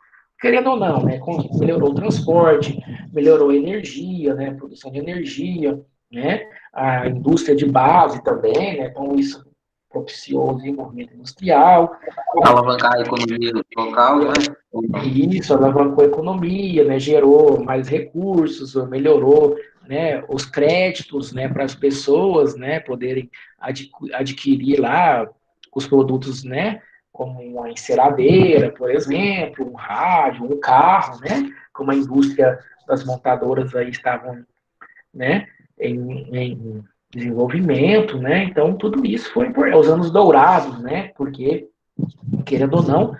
querendo ou não, né? Melhorou o transporte, melhorou a energia, né? A produção de energia, né? A indústria de base também, né? Então, isso propiciou o desenvolvimento industrial. Alavancar a economia local, não é? E isso alavancou a economia, né, gerou mais recursos, melhorou, né, os créditos, né, para as pessoas, né, poderem adquirir lá os produtos, né, como uma enceradeira, por exemplo, um rádio, um carro, né, como a indústria das montadoras aí estavam, né, em desenvolvimento, né, então tudo isso foi os anos dourados, né, porque, querendo ou não,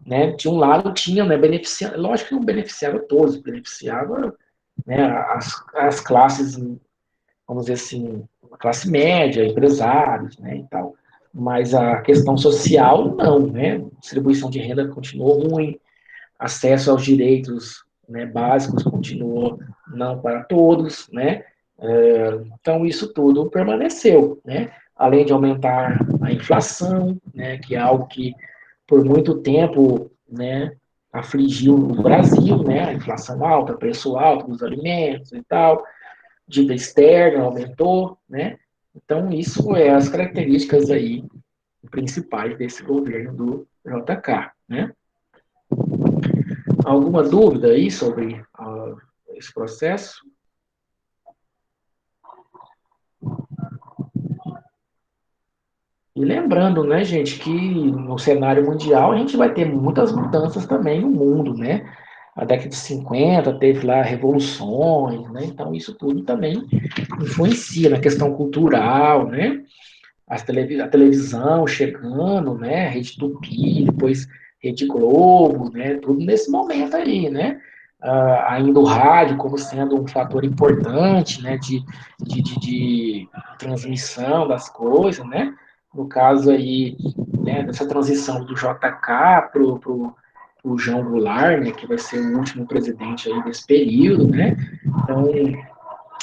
né, de um lado tinha, né, lógico que não beneficiava todos, beneficiava, né, as classes, vamos dizer assim, a classe média, empresários, né, e tal. Mas a questão social, não, né, distribuição de renda continuou ruim, acesso aos direitos, né, básicos continuou não para todos, né, então isso tudo permaneceu, né, além de aumentar a inflação, né, que é algo que por muito tempo, né, afligiu o Brasil, né, a inflação alta, preço alto dos alimentos e tal, dívida externa aumentou, né, então isso é as características aí principais desse governo do JK, né. Alguma dúvida aí sobre esse processo? E lembrando, né, gente, que no cenário mundial a gente vai ter muitas mudanças também no mundo, né? A década de 50 teve lá revoluções, né? Então isso tudo também influencia na questão cultural, né? A televisão chegando, né? Rede Tupi, depois Rede Globo, né? Tudo nesse momento aí, né? Ainda o rádio como sendo um fator importante, né? De transmissão das coisas, né? No caso aí, né? Dessa transição do JK pro João Goulart, né? Que vai ser o último presidente aí desse período, né? Então,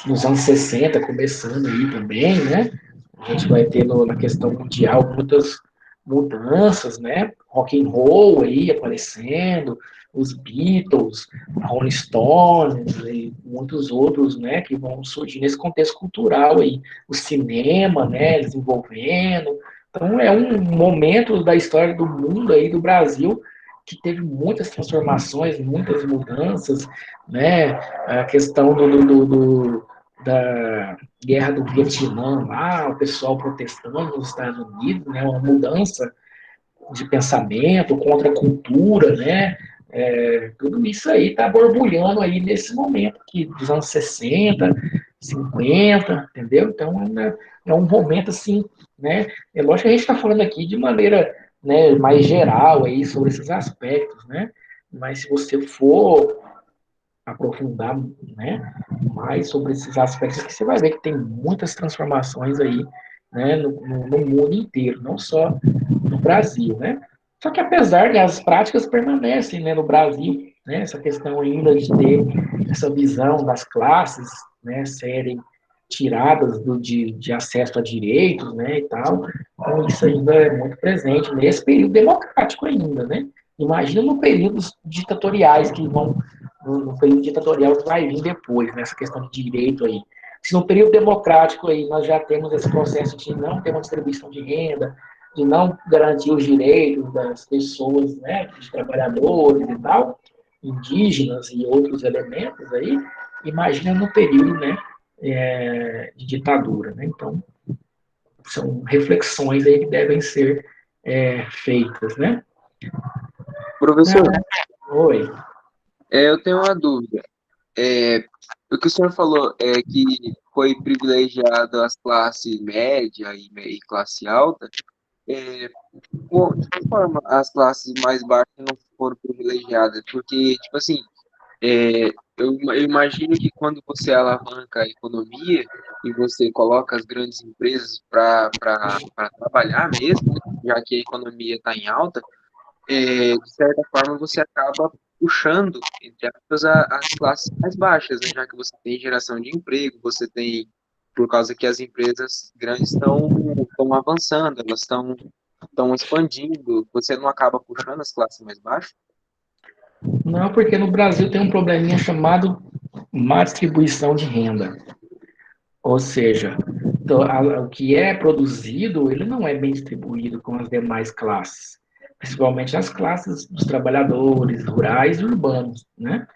nos anos 60, começando aí também, né? A gente vai ter na questão mundial muitas mudanças, né? Rock and roll aí aparecendo, os Beatles, a Rolling Stones e muitos outros, né, que vão surgir nesse contexto cultural aí, o cinema, né, desenvolvendo. Então é um momento da história do mundo aí, do Brasil, que teve muitas transformações, muitas mudanças, né, a questão da guerra do Vietnã, lá, o pessoal protestando nos Estados Unidos, né, uma mudança de pensamento, contra a cultura, né? Tudo isso aí está borbulhando aí nesse momento aqui, dos anos 60, 50, entendeu? Então, é um momento assim, né? É lógico que a gente está falando aqui de maneira, né, mais geral aí sobre esses aspectos, né? Mas se você for aprofundar, né, mais sobre esses aspectos, que você vai ver que tem muitas transformações aí, né, no mundo inteiro, não só no Brasil, né? Só que apesar de as práticas permanecem, né, no Brasil, né, essa questão ainda de ter essa visão das classes, né, serem tiradas de acesso a direitos, né, e tal, então isso ainda é muito presente nesse período democrático ainda, né? Imagina no períodos ditatoriais que vão no período ditatorial que vai vir depois, nessa questão de direito aí. Se no período democrático aí nós já temos esse processo de não ter uma distribuição de renda, de não garantir os direitos das pessoas, né, dos trabalhadores e tal, indígenas e outros elementos aí, imagina no período, né, de ditadura, né? Então, são reflexões aí que devem ser feitas, né? Professor, Oi. eu tenho uma dúvida. O que o senhor falou é que foi privilegiado as classes média e classe alta. É, de que forma as classes mais baixas não foram privilegiadas? Porque, tipo assim, eu imagino que quando você alavanca a economia e você coloca as grandes empresas para trabalhar mesmo, né, já que a economia está em alta, de certa forma você acaba puxando, entre aspas, as classes mais baixas, né, já que você tem geração de emprego, você tem, por causa que as empresas grandes estão avançando, elas estão expandindo, você não acaba puxando as classes mais baixas? Não, porque no Brasil tem um probleminha chamado má distribuição de renda. Ou seja, então, o que é produzido, ele não é bem distribuído com as demais classes, principalmente as classes dos trabalhadores rurais e urbanos, né?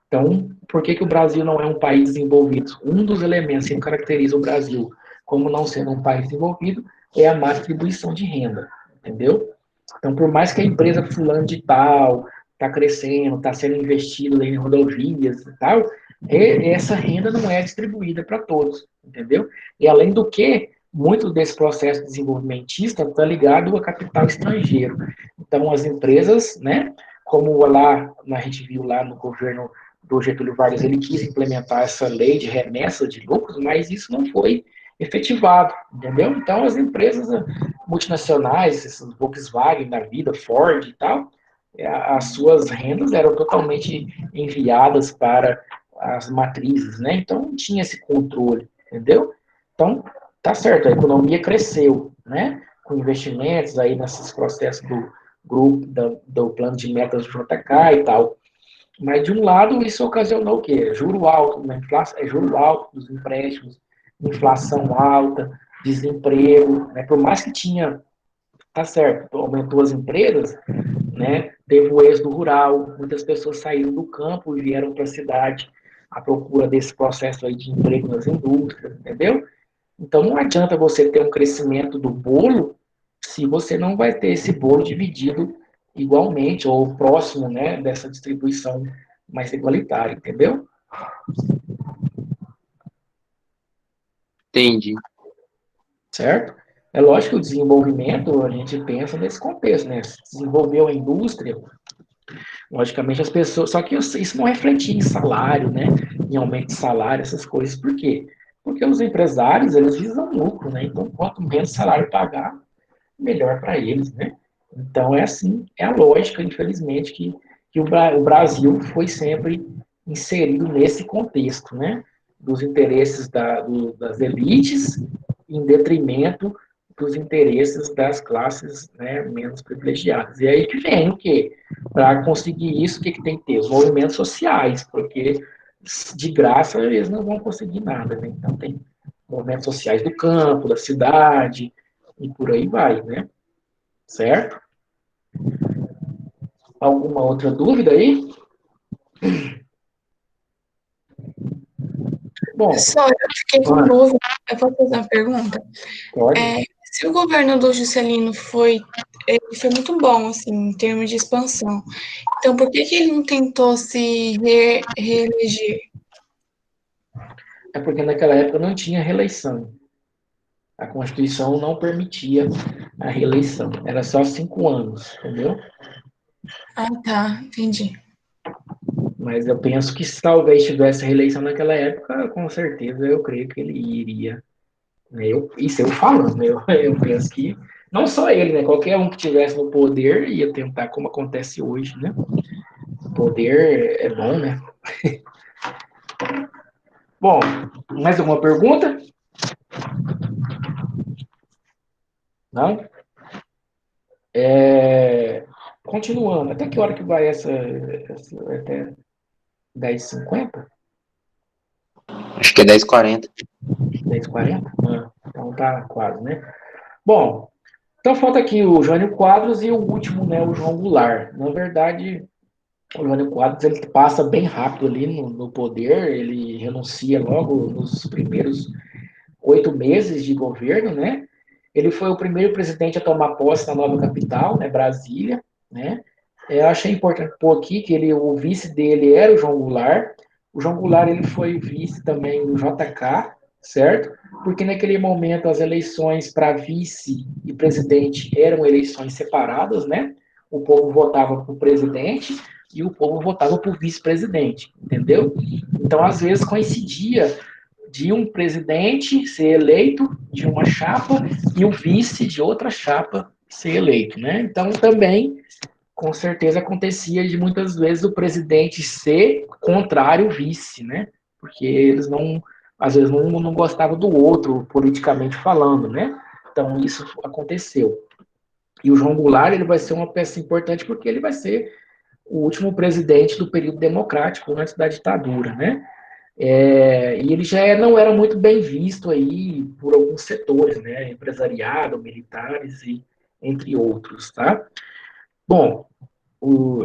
Então, por que que o Brasil não é um país desenvolvido? Um dos elementos que caracteriza o Brasil como não sendo um país desenvolvido é a má distribuição de renda, entendeu? Então, por mais que a empresa fulano de tal está crescendo, está sendo investido em rodovias e tal, essa renda não é distribuída para todos, entendeu? E além do que, muito desse processo desenvolvimentista está ligado a capital estrangeiro. Então, as empresas, né, como lá a gente viu lá no governo do Getúlio Vargas, ele quis implementar essa lei de remessa de lucros, mas isso não foi efetivado, entendeu? Então, as empresas multinacionais, esses Volkswagen da vida, Ford e tal, as suas rendas eram totalmente enviadas para as matrizes, né? Então, não tinha esse controle, entendeu? Então, tá certo, a economia cresceu, né? Com investimentos aí nesses processos do grupo, do plano de metas do JK e tal. Mas, de um lado, isso ocasionou o quê? Juro alto, né? Juro alto dos empréstimos, inflação alta, desemprego, né? Por mais que tinha, tá certo, aumentou as empresas, né? Teve o êxodo rural, muitas pessoas saíram do campo e vieram para a cidade à procura desse processo aí de emprego nas indústrias, entendeu? Então, não adianta você ter um crescimento do bolo se você não vai ter esse bolo dividido igualmente ou próximo, né, dessa distribuição mais igualitária, entendeu? Entendi. Certo? É lógico que o desenvolvimento, a gente pensa nesse contexto, né? Se desenvolveu a indústria, logicamente as pessoas. Só que isso não refletia em salário, né? Em aumento de salário, essas coisas. Por quê? Porque os empresários, eles visam lucro, né? Então, quanto menos salário pagar, melhor para eles, né? Então, é assim, é a lógica, infelizmente, que o Brasil foi sempre inserido nesse contexto, né? Dos interesses das elites em detrimento dos interesses das classes, né, menos privilegiadas. E aí que vem o quê? Para conseguir isso, o que tem que ter? Os movimentos sociais, porque de graça eles não vão conseguir nada, né? Então tem movimentos sociais do campo, da cidade, e por aí vai, né? Certo? Alguma outra dúvida aí? Bom, Professor, eu fiquei com dúvida. Eu vou fazer uma pergunta. pode. Se o governo do Juscelino foi muito bom, assim, em termos de expansão, então por que ele não tentou se reeleger? É porque naquela época não tinha reeleição. A Constituição não permitia a reeleição. Era só 5 anos, entendeu? Ah, tá, entendi. Mas eu penso que se talvez tivesse reeleição naquela época, com certeza eu creio que ele iria. Isso eu falando, né? Eu penso que não só ele, né? Qualquer um que tivesse no poder ia tentar, como acontece hoje, né? O poder é bom, né? Bom, mais alguma pergunta? Não? Continuando, até que hora que vai até 10h50? Acho que é 10h40. 10h40? Ah, então tá quase, né? Bom, então falta aqui o Jânio Quadros e o último, né, o João Goulart. Na verdade, o Jânio Quadros ele passa bem rápido ali no poder, ele renuncia logo nos primeiros 8 meses de governo, né? Ele foi o primeiro presidente a tomar posse na nova capital, né, Brasília, né? Eu achei importante pôr aqui que o vice dele era o João Goulart. O João Goulart ele foi vice também do JK, certo? Porque naquele momento as eleições para vice e presidente eram eleições separadas, né? O povo votava para o presidente e o povo votava para o vice-presidente, entendeu? Então, às vezes, coincidia de um presidente ser eleito de uma chapa e o vice de outra chapa ser eleito, né? Então, também, com certeza, acontecia de muitas vezes o presidente ser contrário ao vice, né? Porque eles não, às vezes, não gostavam do outro, politicamente falando, né? Então, isso aconteceu. E o João Goulart, ele vai ser uma peça importante porque ele vai ser o último presidente do período democrático, antes da ditadura, né? E ele já não era muito bem visto aí por alguns setores, né? Empresariado, militares e entre outros, tá? Bom,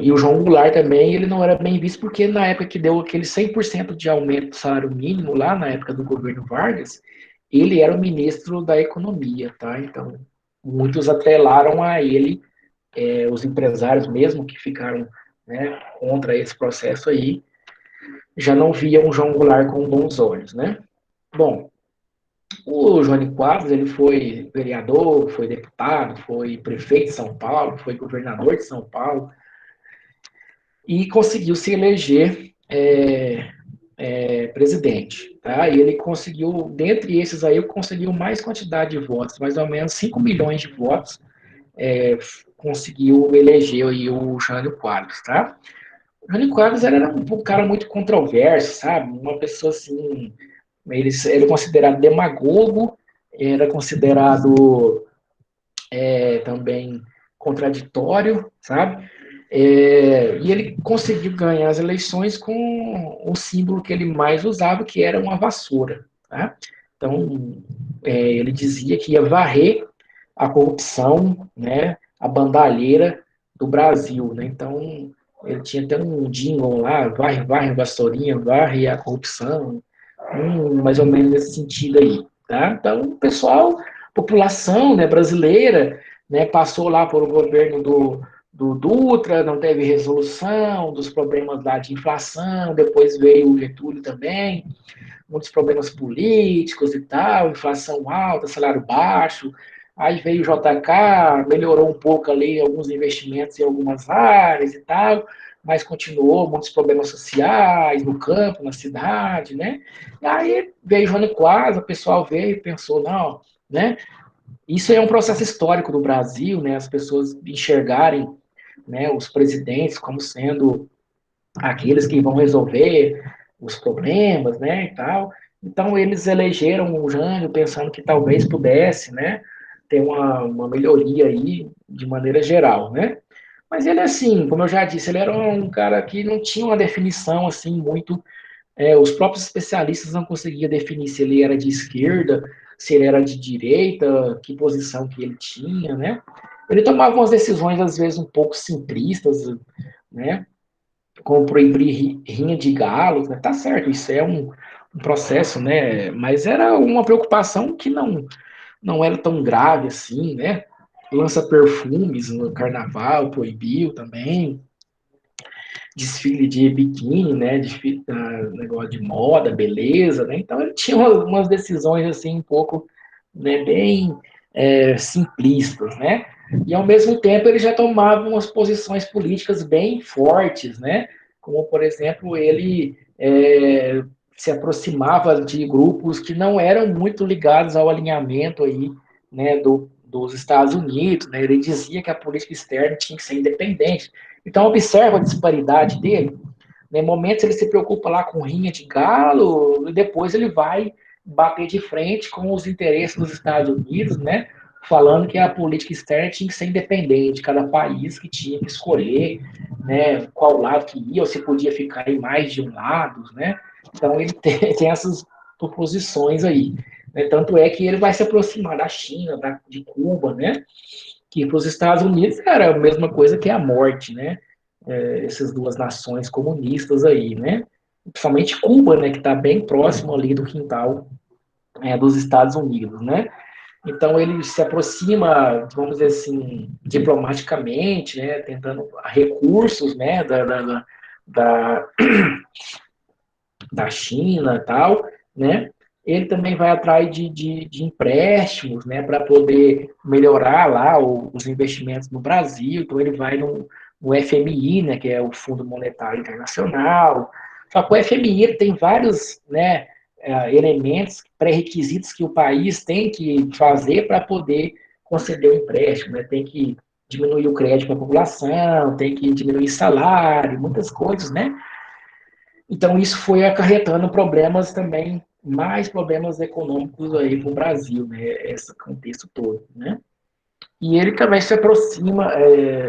e o João Goulart também, ele não era bem visto porque na época que deu aquele 100% de aumento do salário mínimo, lá na época do governo Vargas, ele era o ministro da Economia, tá? Então, muitos atrelaram a ele, os empresários mesmo que ficaram, né, contra esse processo aí, já não viam o João Goulart com bons olhos, né? Bom, o Johnny Quadros, ele foi vereador, foi deputado, foi prefeito de São Paulo, foi governador de São Paulo e conseguiu se eleger presidente. Tá? E ele conseguiu, dentre esses aí, conseguiu mais quantidade de votos, mais ou menos 5 milhões de votos, conseguiu eleger aí o Jânio Quadros. Tá? O Jânio Quadros era um cara muito controverso, sabe? Uma pessoa assim. Ele era considerado demagogo, era considerado também contraditório, sabe? E ele conseguiu ganhar as eleições com o símbolo que ele mais usava, que era uma vassoura. Tá? Então, ele dizia que ia varrer a corrupção, né, a bandalheira do Brasil. Né? Então, ele tinha até um jingle lá, varre, varre, vassourinha, varre a corrupção, mais ou menos nesse sentido aí. Tá? Então, o pessoal, população, né, brasileira, né, passou lá por o governo do Dutra, não teve resolução dos problemas lá de inflação, depois veio o Getúlio também, muitos problemas políticos e tal, inflação alta, salário baixo, aí veio o JK, melhorou um pouco ali alguns investimentos em algumas áreas e tal, mas continuou muitos problemas sociais no campo, na cidade, né? E aí veio Jânio Quadros, o pessoal veio e pensou, não, né? Isso é um processo histórico do Brasil, né? As pessoas enxergarem, né, os presidentes como sendo aqueles que vão resolver os problemas, né, e tal. Então eles elegeram o Jânio pensando que talvez pudesse, né, ter uma melhoria aí de maneira geral, né? Mas ele, assim, como eu já disse, ele era um cara que não tinha uma definição, assim, muito... os próprios especialistas não conseguiam definir se ele era de esquerda, se ele era de direita, que posição que ele tinha, né? Ele tomava umas decisões, às vezes, um pouco simplistas, né? Como proibir rinha de galos, né? Tá certo, isso é um processo, né? Mas era uma preocupação que não era tão grave assim, né? Lança perfumes no carnaval, proibiu também. Desfile de biquíni, né? Desfile, negócio de moda, beleza, né? Então ele tinha umas decisões assim um pouco, né, bem simplistas, né? E ao mesmo tempo ele já tomava umas posições políticas bem fortes, né? Como por exemplo ele se aproximava de grupos que não eram muito ligados ao alinhamento aí, né, dos Estados Unidos, né? Ele dizia que a política externa tinha que ser independente. Então, observa a disparidade dele. Em momentos ele se preocupa lá com rinha de galo, e depois ele vai bater de frente com os interesses dos Estados Unidos, né? Falando que a política externa tinha que ser independente, cada país que tinha que escolher, né, qual lado que ia, ou se podia ficar em mais de um lado, né? Então ele tem essas proposições aí. Né? Tanto é que ele vai se aproximar da China, de Cuba, né? Que para os Estados Unidos era a mesma coisa que a morte, né? Essas duas nações comunistas aí, né? Principalmente Cuba, né? Que está bem próximo ali do quintal dos Estados Unidos, né? Então ele se aproxima, vamos dizer assim, diplomaticamente, né? Tentando recursos, né? Da, da China e tal, né? Ele também vai atrás de empréstimos, né, para poder melhorar lá os investimentos no Brasil. Então ele vai no FMI, né, que é o Fundo Monetário Internacional. Só que o FMI ele tem vários, né, elementos, pré-requisitos que o país tem que fazer para poder conceder o empréstimo, né? Tem que diminuir o crédito para a população, tem que diminuir salário, muitas coisas, né? Então, isso foi acarretando problemas também, mais problemas econômicos aí para o Brasil, né? Esse contexto todo, né? E ele também se aproxima,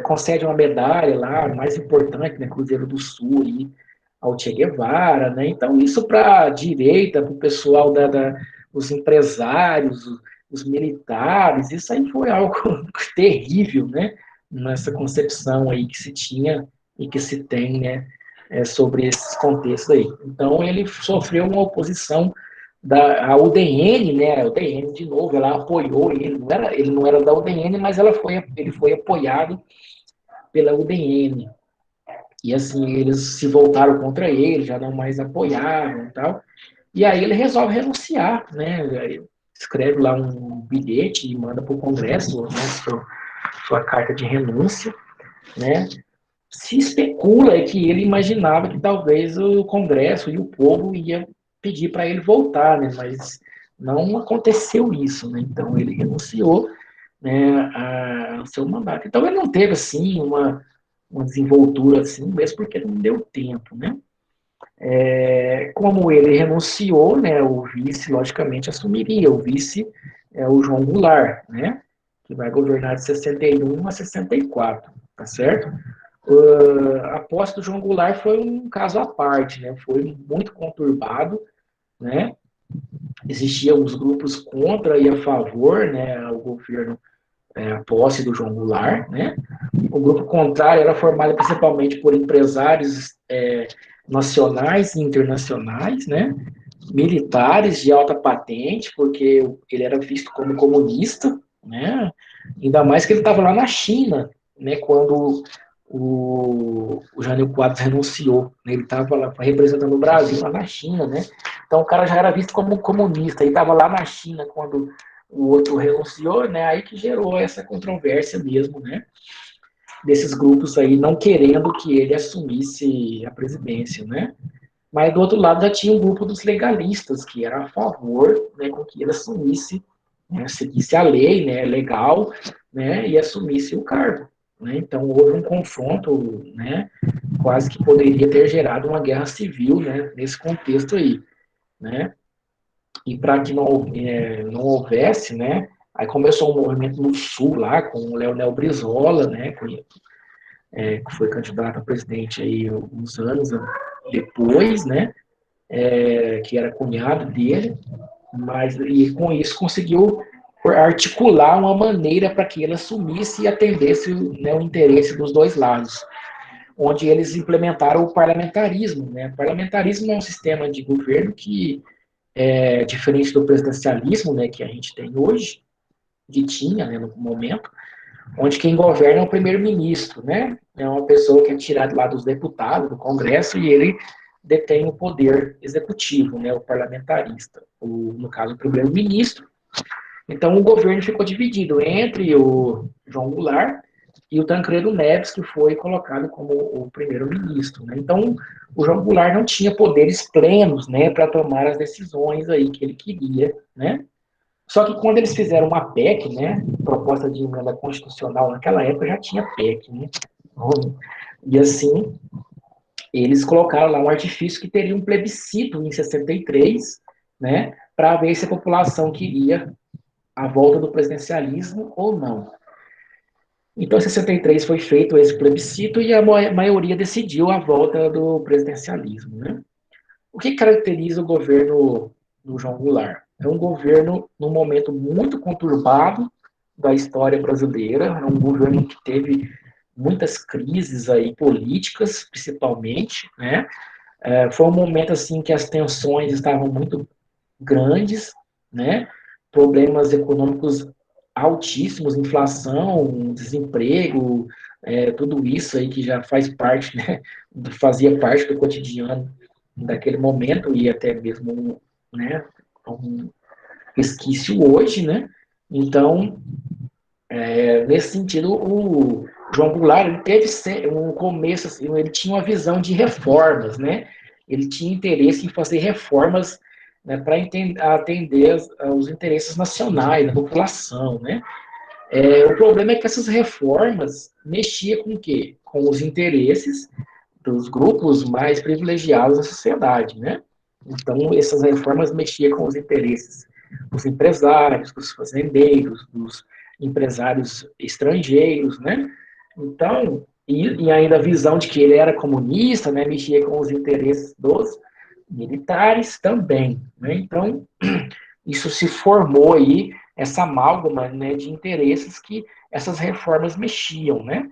concede uma medalha lá, mais importante, né? Cruzeiro do Sul, aí, ao Che Guevara, né? Então, isso para a direita, para o pessoal os empresários, os militares, isso aí foi algo terrível, né? Nessa concepção aí que se tinha e que se tem, né? Sobre esses contextos aí. Então, ele sofreu uma oposição a UDN, né? A UDN, de novo, ela apoiou ele não era da UDN, mas ele foi apoiado pela UDN. E assim, eles se voltaram contra ele, já não mais apoiavam e tal. E aí ele resolve renunciar, né? Escreve lá um bilhete e manda para o Congresso, né? Sua carta de renúncia, né? Se especula que ele imaginava que talvez o Congresso e o povo ia pedir para ele voltar, né? Mas não aconteceu isso, né? Então ele renunciou, né, ao seu mandato. Então ele não teve assim uma desenvoltura assim, mesmo porque não deu tempo, né? Como ele renunciou, né, o vice logicamente assumiria. O vice é o João Goulart, né? Que vai governar de 61 a 64, tá certo? A posse do João Goulart foi um caso à parte, né? Foi muito conturbado, né? Existiam os grupos contra e a favor, né, ao governo, a posse do João Goulart, né? O grupo contrário era formado principalmente por empresários nacionais e internacionais, né? Militares de alta patente, porque ele era visto como comunista, né? Ainda mais que ele estava lá na China, né? Quando o Jânio Quadros renunciou, né? Ele estava lá representando o Brasil lá na China, né? Então o cara já era visto como comunista, ele estava lá na China quando o outro renunciou, né? Aí que gerou essa controvérsia mesmo, né? Desses grupos aí não querendo que ele assumisse a presidência, né? Mas do outro lado já tinha um grupo dos legalistas que era a favor, né, com que ele assumisse, né, seguisse a lei, né, legal, né, e assumisse o cargo. Né? Então houve um confronto, né, quase que poderia ter gerado uma guerra civil, né, nesse contexto aí, né? E para que não houvesse, né, Aí começou um movimento no Sul lá, com o Leonel Brizola, né, que foi candidato a presidente aí uns anos depois, né, que era cunhado dele, mas e com isso conseguiu articular uma maneira para que ele assumisse e atendesse, né, o interesse dos dois lados, onde eles implementaram o parlamentarismo, né? O parlamentarismo é um sistema de governo que é diferente do presidencialismo, né, que a gente tem hoje, que tinha, né, no momento, onde quem governa é o primeiro-ministro, né? É uma pessoa que é tirada lá dos deputados, do Congresso, e ele detém o poder executivo, né, o parlamentarista, no caso, o primeiro-ministro. Então, o governo ficou dividido entre o João Goulart e o Tancredo Neves, que foi colocado como o primeiro-ministro, né? Então, o João Goulart não tinha poderes plenos, né, para tomar as decisões aí que ele queria, né? Só que quando eles fizeram uma PEC, né, proposta de emenda constitucional, naquela época já tinha PEC, né? E assim, eles colocaram lá um artifício que teria um plebiscito em 63, né, para ver se a população queria a volta do presidencialismo ou não. Então, em 63 foi feito esse plebiscito e a maioria decidiu a volta do presidencialismo, né? O que caracteriza o governo do João Goulart? É um governo num momento muito conturbado da história brasileira, é um governo que teve muitas crises aí políticas, principalmente, né? Foi um momento assim que as tensões estavam muito grandes, né? Problemas econômicos altíssimos, inflação, desemprego, tudo isso aí que já faz parte, né? Fazia parte do cotidiano daquele momento e até mesmo, né? Um resquício hoje, né? Então, nesse sentido, o João Goulart ele teve um começo, assim, ele tinha uma visão de reformas, né? Ele tinha interesse em fazer reformas, né, para atender aos interesses nacionais da população, né? O problema é que essas reformas mexiam com o quê? Com os interesses dos grupos mais privilegiados da sociedade, né? Então, essas reformas mexiam com os interesses dos empresários, dos fazendeiros, dos empresários estrangeiros, né? Então, e ainda a visão de que ele era comunista, né, mexia com os interesses dos militares também, né? Então, isso se formou aí, essa amálgama, né, de interesses que essas reformas mexiam, né?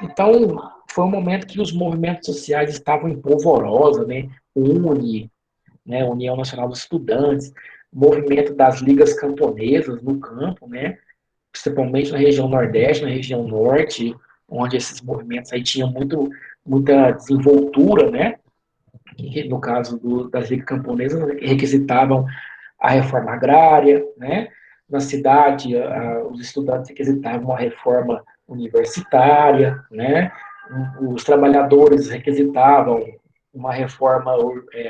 Então, foi um momento que os movimentos sociais estavam em polvorosa, né? UNE, né? União Nacional dos Estudantes, movimento das ligas camponesas no campo, né? Principalmente na região Nordeste, na região Norte, onde esses movimentos aí tinham muita desenvoltura, né? Que, no caso das ligas camponesas, requisitavam a reforma agrária, né? Na cidade, os estudantes requisitavam uma reforma universitária, né? Os trabalhadores requisitavam uma reforma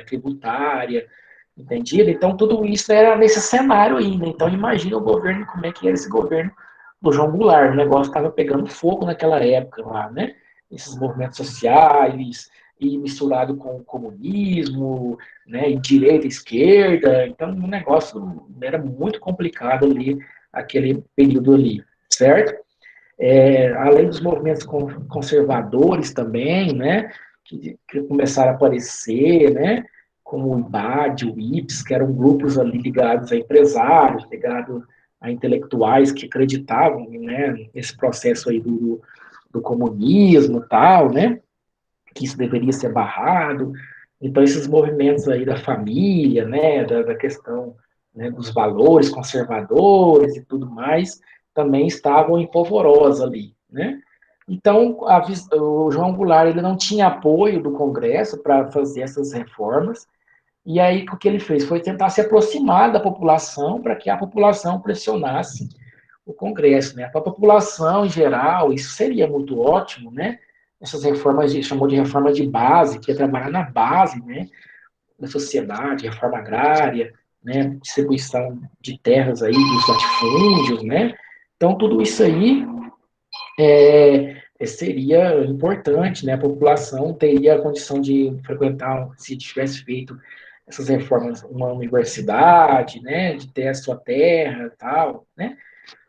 tributária, entendido? Então, tudo isso era nesse cenário ainda. Então, imagina o governo, como é que era esse governo do João Goulart. O negócio estava pegando fogo naquela época lá, né? Esses movimentos sociais, e misturado com o comunismo, né, e direita e esquerda, então o negócio era muito complicado ali, aquele período ali, certo? Além dos movimentos conservadores também, né, que começaram a aparecer, né, como o IBAD, o IPS, que eram grupos ali ligados a empresários, ligados a intelectuais que acreditavam, né, nesse processo aí do comunismo e tal, né, que isso deveria ser barrado. Então, esses movimentos aí da família, né, da questão, né, dos valores conservadores e tudo mais, também estavam em polvorosa ali, né? Então, o João Goulart ele não tinha apoio do Congresso para fazer essas reformas, e aí o que ele fez foi tentar se aproximar da população para que a população pressionasse o Congresso, né? Para a população em geral, isso seria muito ótimo, né? Essas reformas, chamou de reforma de base, que é trabalhar na base, né? Da sociedade, reforma agrária, né? Distribuição de terras aí, dos latifúndios, né? Então, tudo isso aí seria importante, né? A população teria a condição de frequentar, se tivesse feito essas reformas, uma universidade, né? De ter a sua terra e tal, né?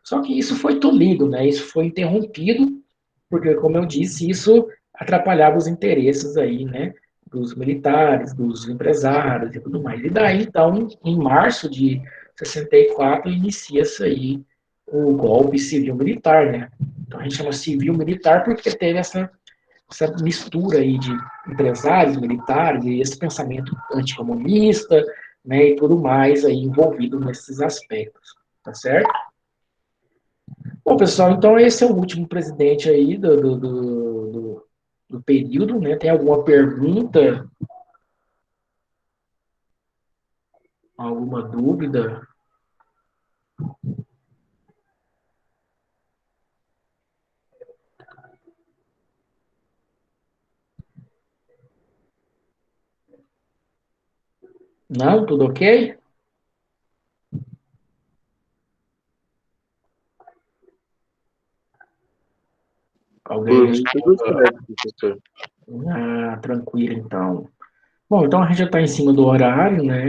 Só que isso foi tolhido, né? Isso foi interrompido, porque, como eu disse, isso atrapalhava os interesses aí, né? Dos militares, dos empresários e tudo mais. E daí, então, em março de 64, inicia-se aí o golpe civil-militar, né? Então a gente chama civil-militar porque teve essa mistura aí de empresários, militares e esse pensamento anticomunista, né, e tudo mais aí envolvido nesses aspectos, tá certo? Bom, pessoal, então esse é o último presidente aí do período, né? Tem alguma pergunta, alguma dúvida? Não? Tudo ok? Por Alguém mim, tudo responda? certo, professor. Ah, tranquilo, então. Bom, então a gente já está em cima do horário, né?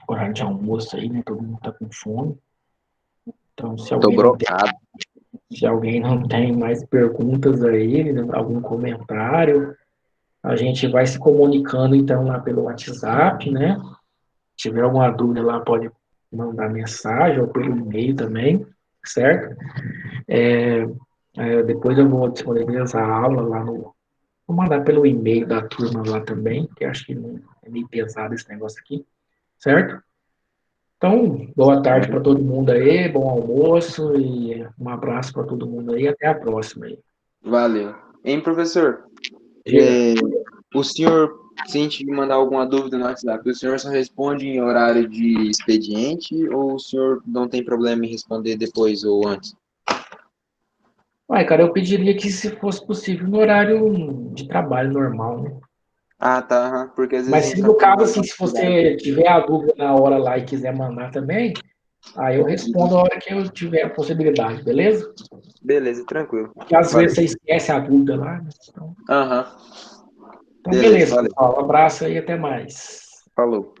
Horário de almoço aí, né? Todo mundo está com fome. Então, Tô brocado. se alguém não tem mais perguntas aí, né, algum comentário, a gente vai se comunicando então lá pelo WhatsApp, né? Se tiver alguma dúvida lá, pode mandar mensagem ou pelo e-mail também, certo? Depois eu vou disponibilizar a aula lá no. Vou mandar pelo e-mail da turma lá também, que acho que não, é meio pesado esse negócio aqui, certo? Então, boa tarde para todo mundo aí, bom almoço e um abraço para todo mundo aí, até a próxima aí. Valeu. Hein, professor? Diga. O senhor, se a gente mandar alguma dúvida no WhatsApp, o senhor só responde em horário de expediente ou o senhor não tem problema em responder depois ou antes? Ué, cara, eu pediria que se fosse possível no horário de trabalho normal, né? Ah, tá, aham, porque às vezes Mas a gente se tá no com caso, uma assim, se atividade. você tiver a dúvida na hora lá e quiser mandar também, aí eu respondo a hora que eu tiver a possibilidade, beleza? Beleza, tranquilo. Porque às vezes Valeu. você esquece a dúvida lá, né? Então, Aham, beleza, beleza, valeu. pessoal. Um abraço aí, até mais. Falou.